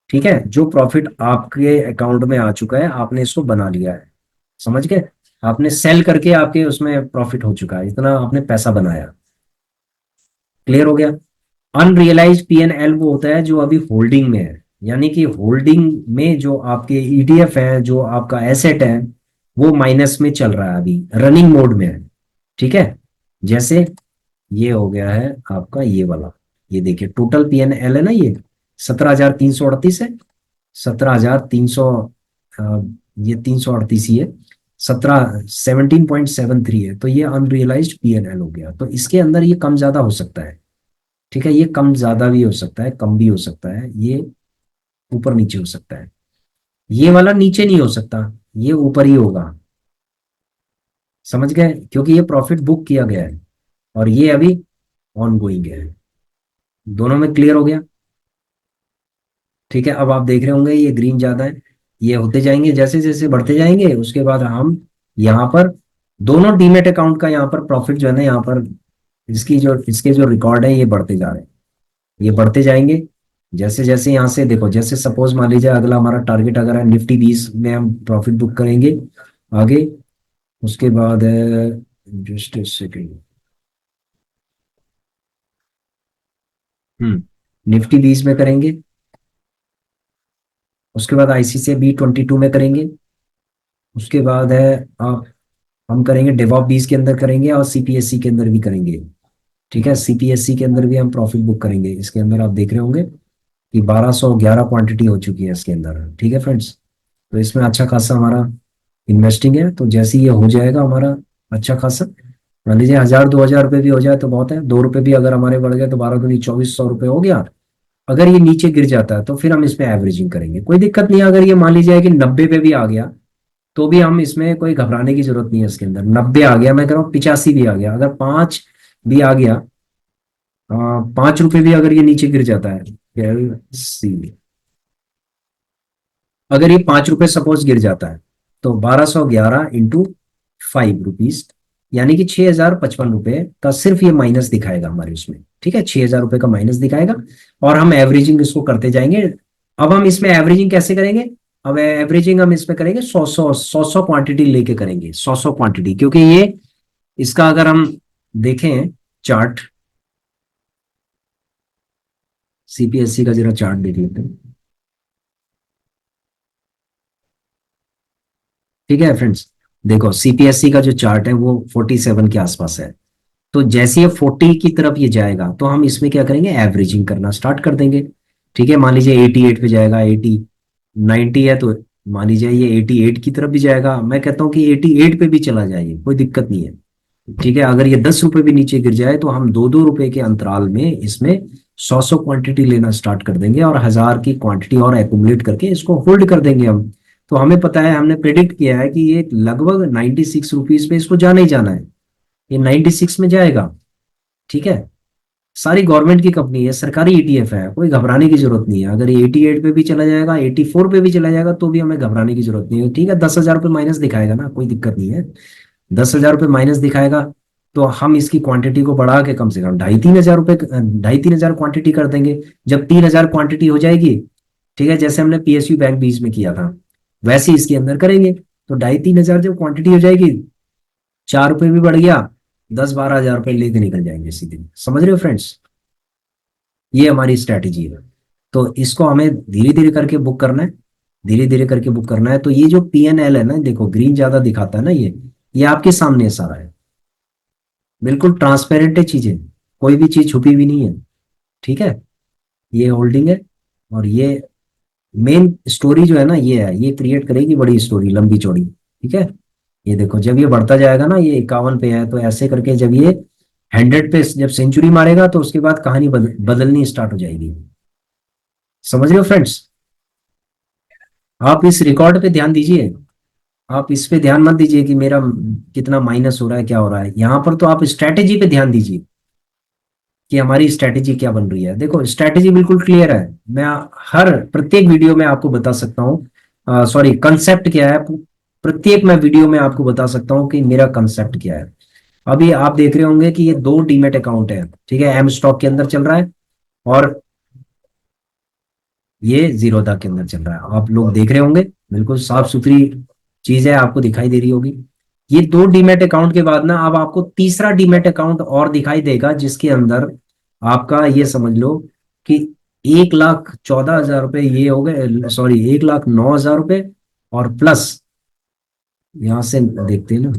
ठीक है, जो प्रॉफिट आपके अकाउंट में आ चुका है, आपने इसको बना लिया है, समझ गए, आपने सेल करके आपके उसमें प्रॉफिट हो चुका है, इतना आपने पैसा बनाया। क्लियर हो गया। अनरियलाइज्ड पीएनएल वो होता है जो अभी होल्डिंग में है, यानी कि होल्डिंग में जो आपके ईटीएफ है, जो आपका एसेट है, वो माइनस में चल रहा है, अभी रनिंग मोड में है। ठीक है, जैसे ये हो गया है आपका ये वाला, ये देखिए टोटल पीएनएल है ना, ये 17,338 है, 17,300, ये 338 ही है, 17 17.73 है। तो ये अनरियलाइज्ड पीएनएल हो गया। तो इसके अंदर ये कम ज्यादा हो सकता है। ठीक है, ये कम ज्यादा भी हो सकता है, कम भी हो सकता है, ये ऊपर नीचे हो सकता है। ये वाला नीचे नहीं हो सकता, ये ऊपर ही होगा, समझ गए, क्योंकि ये प्रॉफिट बुक किया गया है और ये अभी ऑन गोइंग है। दोनों में क्लियर हो गया। ठीक है, अब आप देख रहे होंगे ये ग्रीन ज्यादा है, ये होते जाएंगे जैसे जैसे बढ़ते जाएंगे, उसके बाद हम यहाँ पर दोनों डीमेट अकाउंट का यहाँ पर प्रॉफिट जो है ना, यहाँ पर इसके जो रिकॉर्ड है ये बढ़ते जा रहे हैं, ये बढ़ते जाएंगे। जैसे जैसे यहाँ से देखो, जैसे सपोज मान लीजिए अगला हमारा टारगेट अगर है निफ्टी 20 में हम प्रॉफिट बुक करेंगे आगे, उसके बाद जस्ट सेकेंड, निफ्टी 20 में करेंगे, उसके बाद ICICI Bank 22 में करेंगे, उसके बाद है आप हम करेंगे डेवॉप 20 के अंदर करेंगे और CPSE के अंदर भी करेंगे। ठीक है, CPSE के अंदर भी हम प्रॉफिट बुक करेंगे। इसके अंदर आप देख रहे होंगे कि 1,211 क्वांटिटी हो चुकी है इसके अंदर। ठीक है फ्रेंड्स, तो इसमें अच्छा खासा हमारा इन्वेस्टिंग है। तो जैसे ही ये हो जाएगा हमारा अच्छा खासा, मान लीजिए 1,000 2,000 रुपये भी हो जाए तो बहुत है, 2 रुपये भी अगर हमारे बढ़ गए तो 12 दूनी 2,400 रुपये हो गया। अगर ये नीचे गिर जाता है तो फिर हम इसमें एवरेजिंग करेंगे, कोई दिक्कत नहीं है। अगर ये मान लीजिए कि 90 पे भी आ गया तो भी हम इसमें कोई घबराने की जरूरत नहीं है। इसके अंदर 90 आ गया, मैं कह रहा हूँ 85 भी आ गया, अगर 5 भी आ गया, 5 रुपये भी अगर ये नीचे गिर जाता है, सी, अगर ये 5 रुपये सपोज गिर जाता है, तो 1,211 × 5 रुपीज, यानी कि 6,055 रुपये का सिर्फ ये माइनस दिखाएगा हमारे उसमें। ठीक है, 6,000 रुपये का माइनस दिखाएगा, और हम एवरेजिंग इसको करते जाएंगे। अब हम इसमें एवरेजिंग कैसे करेंगे, अब एवरेजिंग हम इसमें करेंगे 100 क्वांटिटी लेके करेंगे, 100 क्वांटिटी, क्योंकि ये इसका अगर हम देखें चार्ट, CPSE का जरा चार्ट देख लेते हैं। ठीक है फ्रेंड्स, देखो CPSE का जो चार्ट है वो 47 के आसपास है। तो जैसे ये 40 की तरफ ये जाएगा तो हम इसमें क्या करेंगे, एवरेजिंग करना स्टार्ट कर देंगे। ठीक है, मान लीजिए 88 पे जाएगा, 90 है तो मान लीजिए ये 88 की तरफ भी जाएगा। मैं कहता हूँ कि 88 पे भी चला जाए, कोई दिक्कत नहीं है। ठीक है, अगर ये 10 रुपए भी नीचे गिर जाए तो हम 2-2 रुपए के अंतराल में इसमें 100 क्वांटिटी लेना स्टार्ट कर देंगे, और 1,000 की क्वांटिटी और एक्यूमुलेट करके इसको होल्ड कर देंगे हम। तो हमें पता है, हमने प्रिडिक्ट किया है कि ये लगभग 96 रुपीज पे इसको जाना ही जाना है, ये 96 में जाएगा। ठीक है, सारी गवर्नमेंट की कंपनी है, सरकारी ETF है, कोई घबराने की जरूरत नहीं है। अगर ये 88 पे भी चला जाएगा, 84 पे भी चला जाएगा, तो भी हमें घबराने की जरूरत नहीं है। ठीक है, 10,000 रुपये माइनस दिखाएगा ना, कोई दिक्कत नहीं है। 10,000 रुपये माइनस दिखाएगा तो हम इसकी क्वांटिटी को बढ़ा के कम से कम 2,500-3,000 रुपये, 2,500-3,000 क्वांटिटी कर देंगे। जब 3,000 क्वांटिटी हो जाएगी, ठीक है, जैसे हमने PSU Bank 20 में किया था वैसे ही इसके अंदर करेंगे। तो 2,500-3,000 जब क्वांटिटी हो जाएगी, 4 रुपये भी बढ़ गया, 10-12 हज़ार रुपये लेके निकल जाएंगे सीधे। समझ रहे हो फ्रेंड्स। ये हमारी स्ट्रैटेजी है। तो इसको हमें धीरे धीरे करके बुक करना है, धीरे धीरे करके बुक करना है। तो ये जो PNL है ना, देखो ग्रीन ज्यादा दिखाता है ना, ये आपके सामने है सारा है, बिल्कुल ट्रांसपेरेंट है चीजें, कोई भी चीज छुपी भी नहीं है। ठीक है, ये होल्डिंग है, और ये मेन स्टोरी जो है ना, ये है, ये क्रिएट करेगी बड़ी स्टोरी लंबी चौड़ी। ठीक है, ये देखो जब ये बढ़ता जाएगा ना, ये 51 पे है, तो ऐसे करके जब ये 100 पे जब सेंचुरी मारेगा तो उसके बाद कहानी बदलनी स्टार्ट हो जाएगी। समझ रहे हो फ्रेंड्स? आप इस रिकॉर्ड पे ध्यान दीजिए, आप इस पे ध्यान मत दीजिए कि मेरा कितना माइनस हो रहा है, क्या हो रहा है। यहाँ पर तो आप स्ट्रैटेजी पे ध्यान दीजिए कि हमारी स्ट्रैटेजी क्या बन रही है। देखो स्ट्रैटेजी बिल्कुल क्लियर है, मैं हर प्रत्येक वीडियो में आपको बता सकता हूँ, सॉरी कंसेप्ट क्या है, प्रत्येक मैं वीडियो में आपको बता सकता हूँ कि मेरा कंसेप्ट क्या है। अभी आप देख रहे होंगे कि ये दो डीमेट अकाउंट है, ठीक है, एम स्टॉक के अंदर चल रहा है, और ये जीरोधा के अंदर चल रहा है। आप लोग देख रहे होंगे, बिल्कुल साफ सुथरी चीज है, आपको दिखाई दे रही होगी। ये दो डीमेट अकाउंट के बाद ना, अब आपको तीसरा डीमेट अकाउंट और दिखाई देगा, जिसके अंदर आपका ये समझ लो कि 1,14,000 रुपये ये हो गए, सॉरी 1,09,000 रुपये, और प्लस यहां से देखते हैं ना,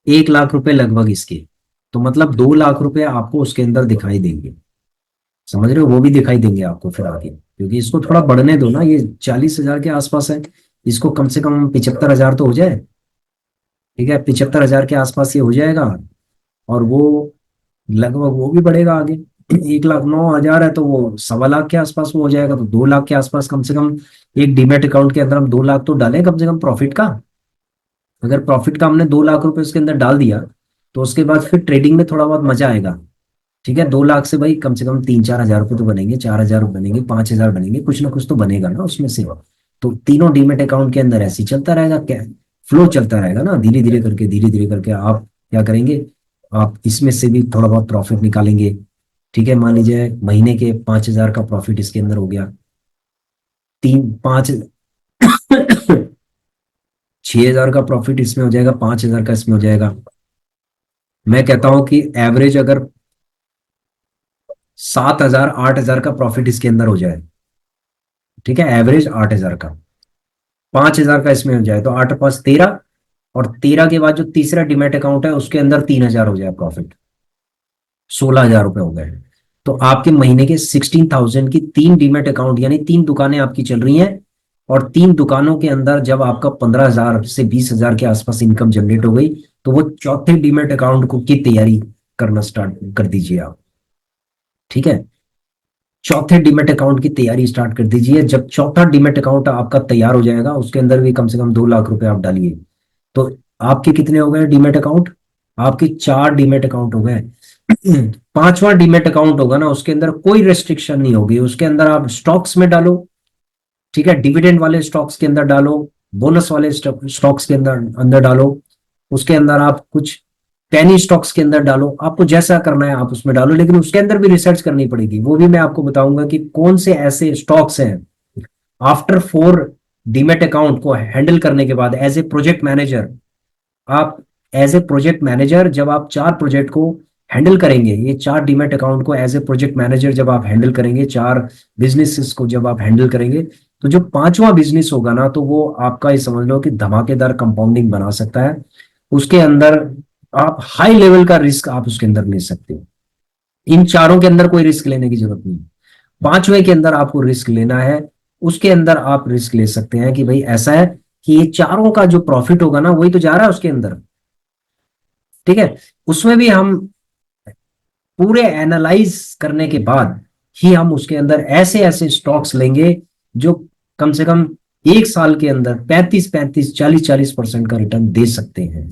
1 लाख रुपए लगभग इसके, तो मतलब 2 लाख रुपए आपको उसके अंदर दिखाई देंगे। समझ रहे हो? वो भी दिखाई देंगे आपको फिर आगे, क्योंकि इसको थोड़ा बढ़ने दो ना, ये 40,000 के आसपास है, इसको कम से कम 75,000 तो हो जाए। ठीक है, 75,000 के आसपास ये हो जाएगा, और वो लगभग वो भी बढ़ेगा आगे। 1,09,000 है तो वो 1.25 लाख के आसपास वो हो जाएगा, तो 2 लाख के आसपास कम से कम एक डीमेट अकाउंट के अंदर हम 2 लाख तो डालें कम से कम प्रॉफिट का। अगर प्रॉफिट का हमने 2 लाख रुपए उसके अंदर डाल दिया, तो उसके बाद फिर ट्रेडिंग में थोड़ा बहुत मजा आएगा। ठीक है, 2 लाख से भाई कम से कम 3-4 हजार रुपये तो बनेंगे, 4 हजार बनेंगे, 5 हजार बनेंगे, कुछ ना कुछ तो बनेगा ना उसमें से। तो तीनों डीमेट अकाउंट के अंदर ऐसे ही चलता रहेगा, क्या फ्लो चलता रहेगा ना, धीरे धीरे करके, धीरे धीरे करके आप क्या करेंगे, आप इसमें से भी थोड़ा बहुत प्रॉफिट निकालेंगे। ठीक है, मान लीजिए महीने के 5 हजार का प्रॉफिट इसके अंदर हो गया, 3-5 6 हजार का प्रॉफिट इसमें हो जाएगा, 5 हजार का इसमें हो जाएगा। मैं कहता हूं कि एवरेज अगर 7 हजार 8 हजार का प्रॉफिट इसके अंदर हो जाए, ठीक है, एवरेज 8 हजार का, 5 हजार का इसमें हो जाए, तो 8 और 5 13, और 13 के बाद जो तीसरा डिमेट अकाउंट है उसके अंदर 3 हजार हो जाए प्रॉफिट, 16 हजार रुपए हो गए। तो आपके महीने के 16,000 की तीन डीमेट अकाउंट, यानी तीन दुकानें आपकी चल रही हैं, और तीन दुकानों के अंदर जब आपका 15,000 से 20,000 के आसपास इनकम जनरेट हो गई, तो वो चौथे डीमेट अकाउंट को की तैयारी करना स्टार्ट कर दीजिए आप। ठीक है, चौथे डीमेट अकाउंट की तैयारी स्टार्ट कर दीजिए। जब चौथा डीमेट अकाउंट आपका तैयार हो जाएगा, उसके अंदर भी कम से कम 2 लाख रुपए आप डालिए, तो आपके कितने हो गए डीमेट अकाउंट? आपके 4 डीमेट अकाउंट हो गए। पांचवा डीमेट अकाउंट होगा ना, उसके अंदर कोई रेस्ट्रिक्शन नहीं होगी, उसके अंदर आप स्टॉक्स में डालो। ठीक है, डिविडेंड वाले स्टॉक्स के अंदर डालो, बोनस वाले स्टॉक्स के अंदर अंदर डालो, उसके अंदर आप कुछ पेनी स्टॉक्स के अंदर डालो, आपको जैसा करना है आप उसमें डालो, लेकिन उसके अंदर भी रिसर्च करनी पड़ेगी। वो भी मैं आपको बताऊंगा कि कौन से ऐसे स्टॉक्स हैं आफ्टर 4 डीमेट अकाउंट को हैंडल करने के बाद एज ए प्रोजेक्ट मैनेजर, आप एज ए प्रोजेक्ट मैनेजर जब आप 4 प्रोजेक्ट को हैंडल करेंगे, ये 4 डीमेट अकाउंट को एज ए प्रोजेक्ट मैनेजर जब आप हैंडल करेंगे, 4 बिजनेसेस को जब आप हैंडल करेंगे, तो जो पांचवा बिजनेस होगा ना, तो वो आपका ये समझ लो कि धमाकेदार कंपाउंडिंग बना सकता है। उसके अंदर आप हाई लेवल का रिस्क आप उसके अंदर ले सकते हो। इन चारों के अंदर कोई रिस्क लेने की जरूरत नहीं, पांचवे के अंदर आपको रिस्क लेना है। उसके अंदर आप रिस्क ले सकते हैं कि भाई ऐसा है कि ये चारों का जो प्रॉफिट होगा ना, वही तो जा रहा है उसके अंदर। ठीक है, उसमें भी हम पूरे एनालाइज करने के बाद ही हम उसके अंदर ऐसे ऐसे स्टॉक्स लेंगे जो कम से कम 1 साल के अंदर 35-35 40-40% का रिटर्न दे सकते हैं।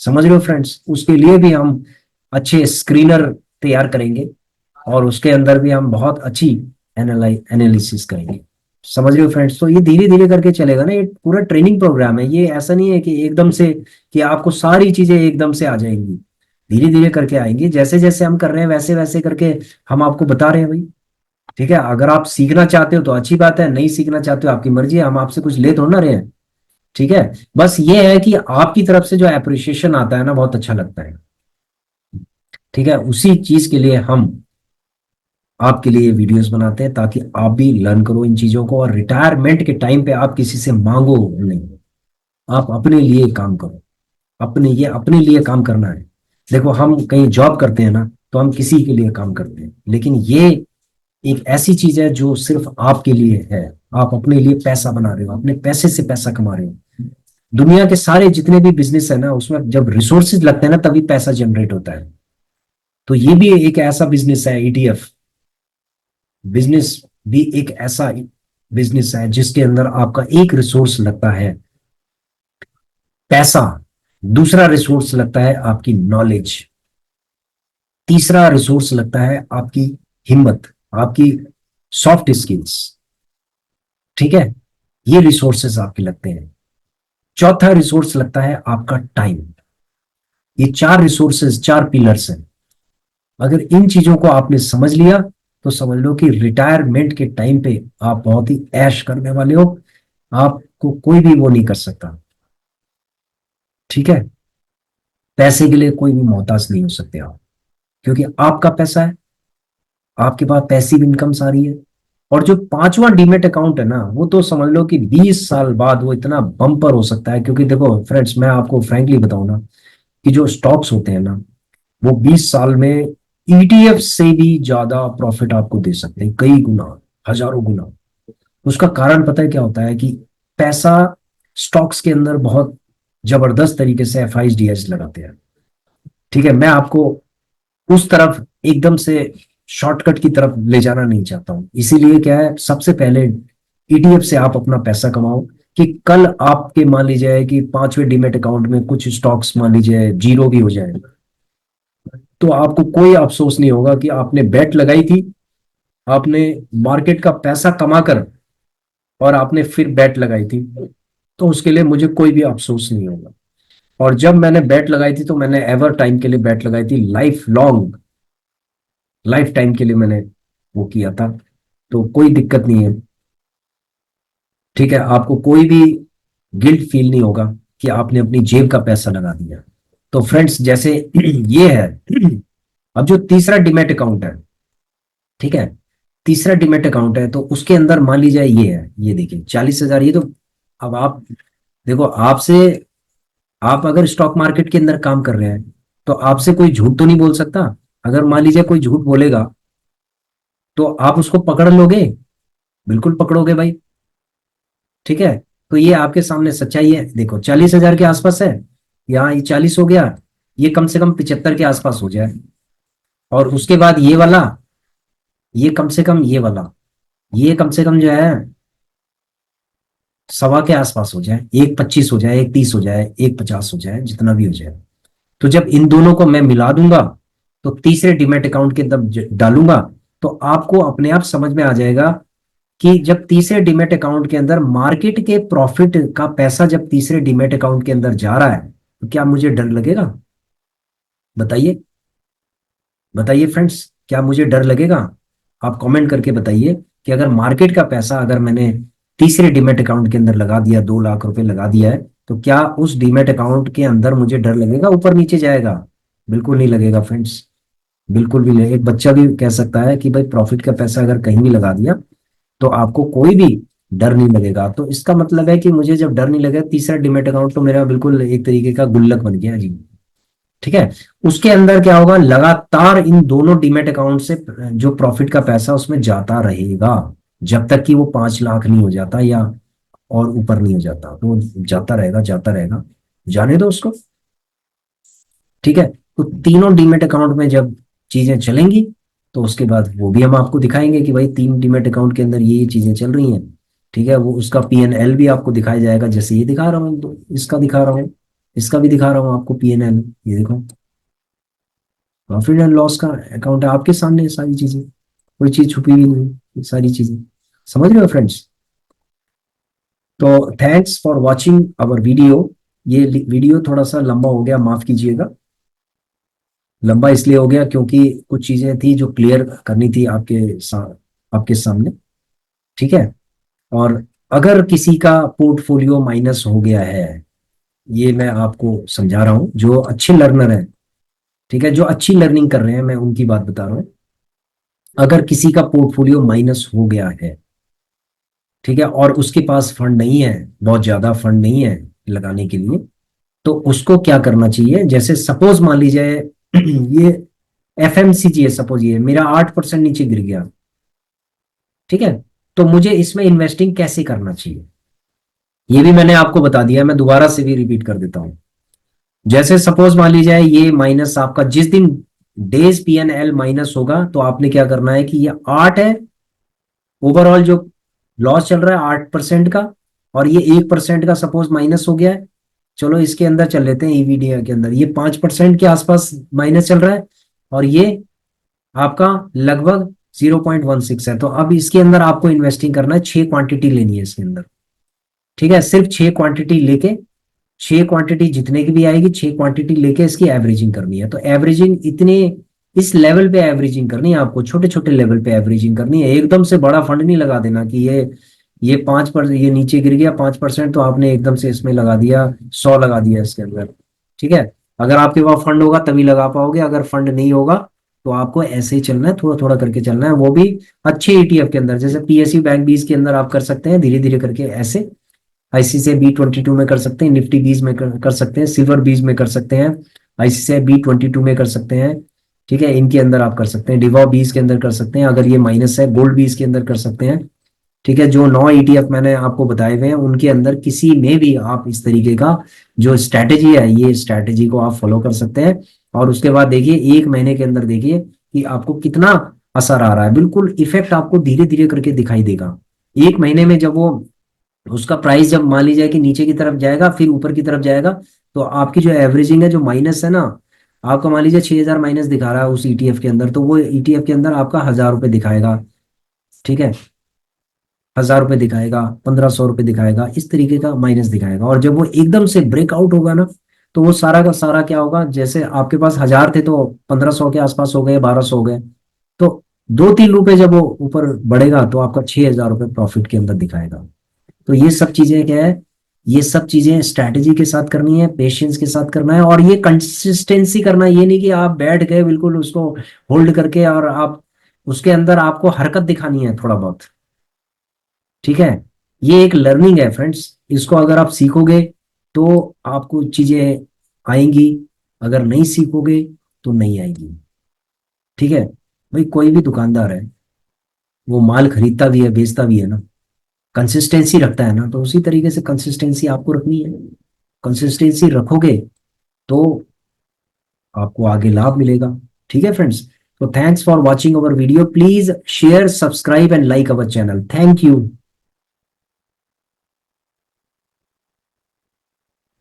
समझ रहे हो फ्रेंड्स? उसके लिए भी हम अच्छे स्क्रीनर तैयार करेंगे, और उसके अंदर भी हम बहुत अच्छी एनालिसिस करेंगे। समझ रहे हो फ्रेंड्स? तो ये धीरे धीरे करके चलेगा ना, ये पूरा ट्रेनिंग प्रोग्राम है, ये ऐसा नहीं है कि एकदम से कि आपको सारी चीजें एकदम से आ जाएंगी। धीरे धीरे करके आएंगे, जैसे जैसे हम कर रहे हैं वैसे वैसे करके हम आपको बता रहे हैं भाई। ठीक है, अगर आप सीखना चाहते हो तो अच्छी बात है, नहीं सीखना चाहते हो आपकी मर्जी है, हम आपसे कुछ ले थोड़ा ना रहे हैं। ठीक है, बस ये है कि आपकी तरफ से जो अप्रिशिएशन आता है ना, बहुत अच्छा लगता है। ठीक है, उसी चीज के लिए हम आपके लिए वीडियोस बनाते हैं, ताकि आप भी लर्न करो इन चीजों को, और रिटायरमेंट के टाइम पे आप किसी से मांगो नहीं, आप अपने लिए काम करो। अपने लिए काम करना है। देखो, हम कहीं जॉब करते हैं ना, तो हम किसी के लिए काम करते हैं, लेकिन ये एक ऐसी चीज है जो सिर्फ आपके लिए है। आप अपने लिए पैसा बना रहे हो, अपने पैसे से पैसा कमा रहे हो। दुनिया के सारे जितने भी बिजनेस है ना, उसमें जब रिसोर्सेज लगते हैं ना, तभी पैसा जनरेट होता है। तो ये भी एक ऐसा बिजनेस है, ईटीएफ बिजनेस भी एक ऐसा बिजनेस है जिसके अंदर आपका एक रिसोर्स लगता है, पैसा। दूसरा रिसोर्स लगता है आपकी नॉलेज। तीसरा रिसोर्स लगता है आपकी हिम्मत, आपकी सॉफ्ट स्किल्स। ठीक है, ये रिसोर्सेस आपके लगते हैं। चौथा रिसोर्स लगता है आपका टाइम। ये चार रिसोर्सेज, चार पिलर्स हैं। अगर इन चीजों को आपने समझ लिया, तो समझ लो कि रिटायरमेंट के टाइम पे आप बहुत ही ऐश करने वाले हो। आपको कोई भी वो नहीं कर सकता। ठीक है, पैसे के लिए कोई भी मोहताज नहीं हो सकते आप, क्योंकि आपका पैसा है, आपके पास पैसिव इनकम सारी है। और जो पांचवा डीमेट अकाउंट है ना, वो तो समझ लो कि 20 साल बाद वो इतना बम्पर हो सकता है। क्योंकि देखो फ्रेंड्स, मैं आपको फ्रैंकली बताऊं ना, कि जो स्टॉक्स होते हैं ना, वो 20 साल में ईटीएफ से भी ज्यादा प्रॉफिट आपको दे सकते हैं, कई गुना, हजारों गुना। उसका कारण पता है क्या होता है? कि पैसा स्टॉक्स के अंदर बहुत जबरदस्त तरीके से एफआईडीएस लगाते हैं। ठीक है, मैं आपको उस तरफ एकदम से शॉर्टकट की तरफ ले जाना नहीं चाहता हूं। इसीलिए क्या है, सबसे पहले ईटीएफ से आप अपना पैसा कमाओ, कि कल आपके मान लीजिए कि पांचवें डीमेट अकाउंट में कुछ स्टॉक्स मान लीजिए जीरो भी हो जाए, तो आपको कोई अफसोस नहीं होगा कि आपने बेट लगाई थी, आपने मार्केट का पैसा कमाकर, और आपने फिर बेट लगाई थी। तो उसके लिए मुझे कोई भी अफसोस नहीं होगा। और जब मैंने बेट लगाई थी, तो मैंने एवर टाइम के लिए बेट लगाई थी, लाइफ लॉन्ग, लाइफ टाइम के लिए मैंने वो किया था। तो कोई दिक्कत नहीं है। ठीक है, आपको कोई भी गिल्ट फील नहीं होगा कि आपने अपनी जेब का पैसा लगा दिया। तो फ्रेंड्स, जैसे ये है। अब जो तीसरा डिमेट अकाउंट है, ठीक है, तीसरा डिमेट अकाउंट है, तो उसके अंदर मान लीजिए ये है, ये देखिए 40,000, ये तो, अब आप देखो, आपसे, आप अगर स्टॉक मार्केट के अंदर काम कर रहे हैं, तो आपसे कोई झूठ तो नहीं बोल सकता। अगर मान लीजिए कोई झूठ बोलेगा, तो आप उसको पकड़ लोगे? बिल्कुल पकड़ोगे भाई। ठीक है, तो ये आपके सामने सच्चाई है। देखो 40,000 के आसपास है, यहाँ ये 40 हो गया, ये कम से कम 75 के आसपास हो जाए। और उसके बाद ये वाला, ये कम से कम, ये वाला, ये कम से कम जो है 1.25 के आसपास हो जाए, 1.25 हो जाए, 1.30 हो जाए, 1.50 हो जाए, जितना भी हो जाए। तो जब इन दोनों को मैं मिला दूंगा, तो तीसरे डिमेट अकाउंट के अंदर डालूंगा, तो आपको अपने आप समझ में आ जाएगा कि जब तीसरे डिमेट अकाउंट के अंदर मार्केट के प्रॉफिट का पैसा जब तीसरे डिमेट अकाउंट के अंदर जा रहा है, तो क्या मुझे डर लगेगा? बताइए, बताइए फ्रेंड्स, क्या मुझे डर लगेगा? आप कमेंट करके बताइए कि अगर मार्केट का पैसा अगर मैंने तीसरे डिमेट अकाउंट के अंदर लगा दिया, 2 लाख रुपए लगा दिया है, तो क्या उस डिमेट अकाउंट के अंदर मुझे डर लगेगा, ऊपर नीचे जाएगा? बिल्कुल नहीं लगेगा फ्रेंड्स, बिल्कुल भी नहीं। एक बच्चा भी कह सकता है कि भाई प्रॉफिट का पैसा अगर कहीं भी लगा दिया, तो आपको कोई भी डर नहीं लगेगा। तो इसका मतलब है कि मुझे जब डर नहीं लगेगा, तीसरा डिमेट अकाउंट तो मेरा बिल्कुल एक तरीके का गुल्लक बन गया जी। ठीक है, उसके अंदर क्या होगा, लगातार इन दोनों डीमेट अकाउंट से जो प्रॉफिट का पैसा उसमें जाता रहेगा, जब तक कि वो 5 लाख नहीं हो जाता, या और ऊपर नहीं हो जाता, तो जाता रहेगा, जाता रहेगा। जाने दो उसको। ठीक है, तो तीनों डीमेट अकाउंट में जब चीजें चलेंगी, तो उसके बाद वो भी हम आपको दिखाएंगे कि भाई 3 डीमेट अकाउंट के अंदर ये चीजें चल रही हैं। ठीक है, वो उसका पीएनएल भी आपको दिखाया जाएगा, जैसे ये दिखा रहा हूँ, तो इसका दिखा रहा हूँ, इसका भी दिखा रहा हूँ आपको पीएनएल। ये देखो, प्रॉफिट एंड लॉस का अकाउंट है आपके सामने, ये सारी चीजें, कोई चीज छुपी हुई नहीं, ये सारी चीजें। समझ रहे हो फ्रेंड्स? तो thanks for watching our video. ये वीडियो थोड़ा सा लंबा हो गया, माफ कीजिएगा। लंबा इसलिए हो गया क्योंकि कुछ चीजें थी जो क्लियर करनी थी आपके सामने। ठीक है, और अगर किसी का पोर्टफोलियो माइनस हो गया है, ये मैं आपको समझा रहा हूं, जो अच्छे लर्नर हैं, ठीक है, जो अच्छी लर्निंग कर रहे हैं मैं उनकी बात बता रहा हूँ। अगर किसी का पोर्टफोलियो माइनस हो गया है, ठीक है, और उसके पास फंड नहीं है, बहुत ज्यादा फंड नहीं है लगाने के लिए, तो उसको क्या करना चाहिए? जैसे सपोज मान लीजिए ये एफएमसीजी है, सपोज ये मेरा 8% नीचे गिर गया, ठीक है, तो मुझे इसमें इन्वेस्टिंग कैसे करना चाहिए ये भी मैंने आपको बता दिया, मैं दोबारा से भी रिपीट कर देता हूं। जैसे सपोज मान लीजिए ये माइनस आपका जिस दिन डेज पीएनएल माइनस होगा, तो आपने क्या करना है कि ये 8 है ओवरऑल जो लॉस चल रहा है 8% का, और ये 1% का सपोज माइनस हो गया है। चलो इसके अंदर चल लेते हैं, ईवीडीए के अंदर ये 5% के आसपास माइनस चल रहा है, और ये आपका लगभग 0.16 है। तो अब इसके अंदर आपको इन्वेस्टिंग करना है, 6 क्वांटिटी लेनी है इसके अंदर, ठीक है, सिर्फ 6 क्वांटिटी लेके, 6 क्वांटिटी जितने की भी आएगी 6 क्वांटिटी लेके इसकी एवरेजिंग करनी है। तो एवरेजिंग इतने इस लेवल पे एवरेजिंग करनी है आपको, छोटे छोटे लेवल पे एवरेजिंग करनी है, एकदम से बड़ा फंड नहीं लगा देना कि ये 5% ये नीचे गिर गया 5%, तो आपने एकदम से इसमें लगा दिया 100 लगा दिया इसके अंदर, ठीक है। अगर आपके पास फंड होगा तभी लगा पाओगे, अगर फंड नहीं होगा तो आपको ऐसे ही चलना है, थोड़ा थोड़ा करके चलना है, वो भी अच्छे ईटीएफ के अंदर, जैसे पीएसयू बैंक 20 के अंदर आप कर सकते हैं, धीरे धीरे करके ऐसे आईसीसीआई बी 22 में कर सकते हैं, निफ्टी 20 में कर सकते हैं, सिल्वर 20 में कर सकते हैं, आईसीसीआई बी 22 में कर सकते हैं, ठीक है, इनके अंदर आप कर सकते हैं, डिवॉ 20 के अंदर कर सकते हैं, अगर ये माइनस है गोल्ड 20 के अंदर कर सकते हैं, ठीक है। जो 9 ईटीएफ मैंने आपको बताए हुए हैं उनके अंदर किसी में भी आप इस तरीके का जो स्ट्रैटेजी है, ये स्ट्रैटेजी को आप फॉलो कर सकते हैं, और उसके बाद देखिए 1 महीने के अंदर देखिए कि आपको कितना असर आ रहा है, बिल्कुल इफेक्ट आपको धीरे धीरे करके दिखाई देगा। 1 महीने में जब वो उसका प्राइस जब मान लीजिए कि नीचे की तरफ जाएगा फिर ऊपर की तरफ जाएगा, तो आपकी जो एवरेजिंग है जो माइनस है ना, आपका मान लीजिए 6,000 माइनस दिखा रहा है उस ईटीएफ के अंदर, तो वो ईटीएफ के अंदर आपका 1,000 रुपये दिखाएगा, ठीक है, 1,000 रुपये दिखाएगा, 1,500 रुपये दिखाएगा, इस तरीके का माइनस दिखाएगा। और जब वो एकदम से ब्रेकआउट होगा ना, तो वो सारा का सारा क्या होगा, जैसे आपके पास 1,000 थे तो 1,500 के आसपास हो गए, 1,200 हो गए, तो 2-3 रुपए जब वो ऊपर बढ़ेगा तो आपका 6,000 रुपये प्रॉफिट के अंदर दिखाएगा। तो ये सब चीजें क्या है, ये सब चीजें स्ट्रैटेजी के साथ करनी है, पेशेंस के साथ करना है, और ये कंसिस्टेंसी करना है। ये नहीं कि आप बैठ गए बिल्कुल उसको होल्ड करके और आप उसके अंदर आपको हरकत दिखानी है थोड़ा बहुत, ठीक है। ये एक लर्निंग है फ्रेंड्स, इसको अगर आप सीखोगे तो आपको चीजें आएंगी, अगर नहीं सीखोगे तो नहीं आएगी, ठीक है। भाई कोई भी दुकानदार है, वो माल खरीदता भी है बेचता भी है ना, कंसिस्टेंसी रखता है ना, तो उसी तरीके से कंसिस्टेंसी आपको रखनी है। कंसिस्टेंसी रखोगे तो आपको आगे लाभ मिलेगा, ठीक है फ्रेंड्स। तो thanks for watching our video, please share subscribe and like our channel, thank you.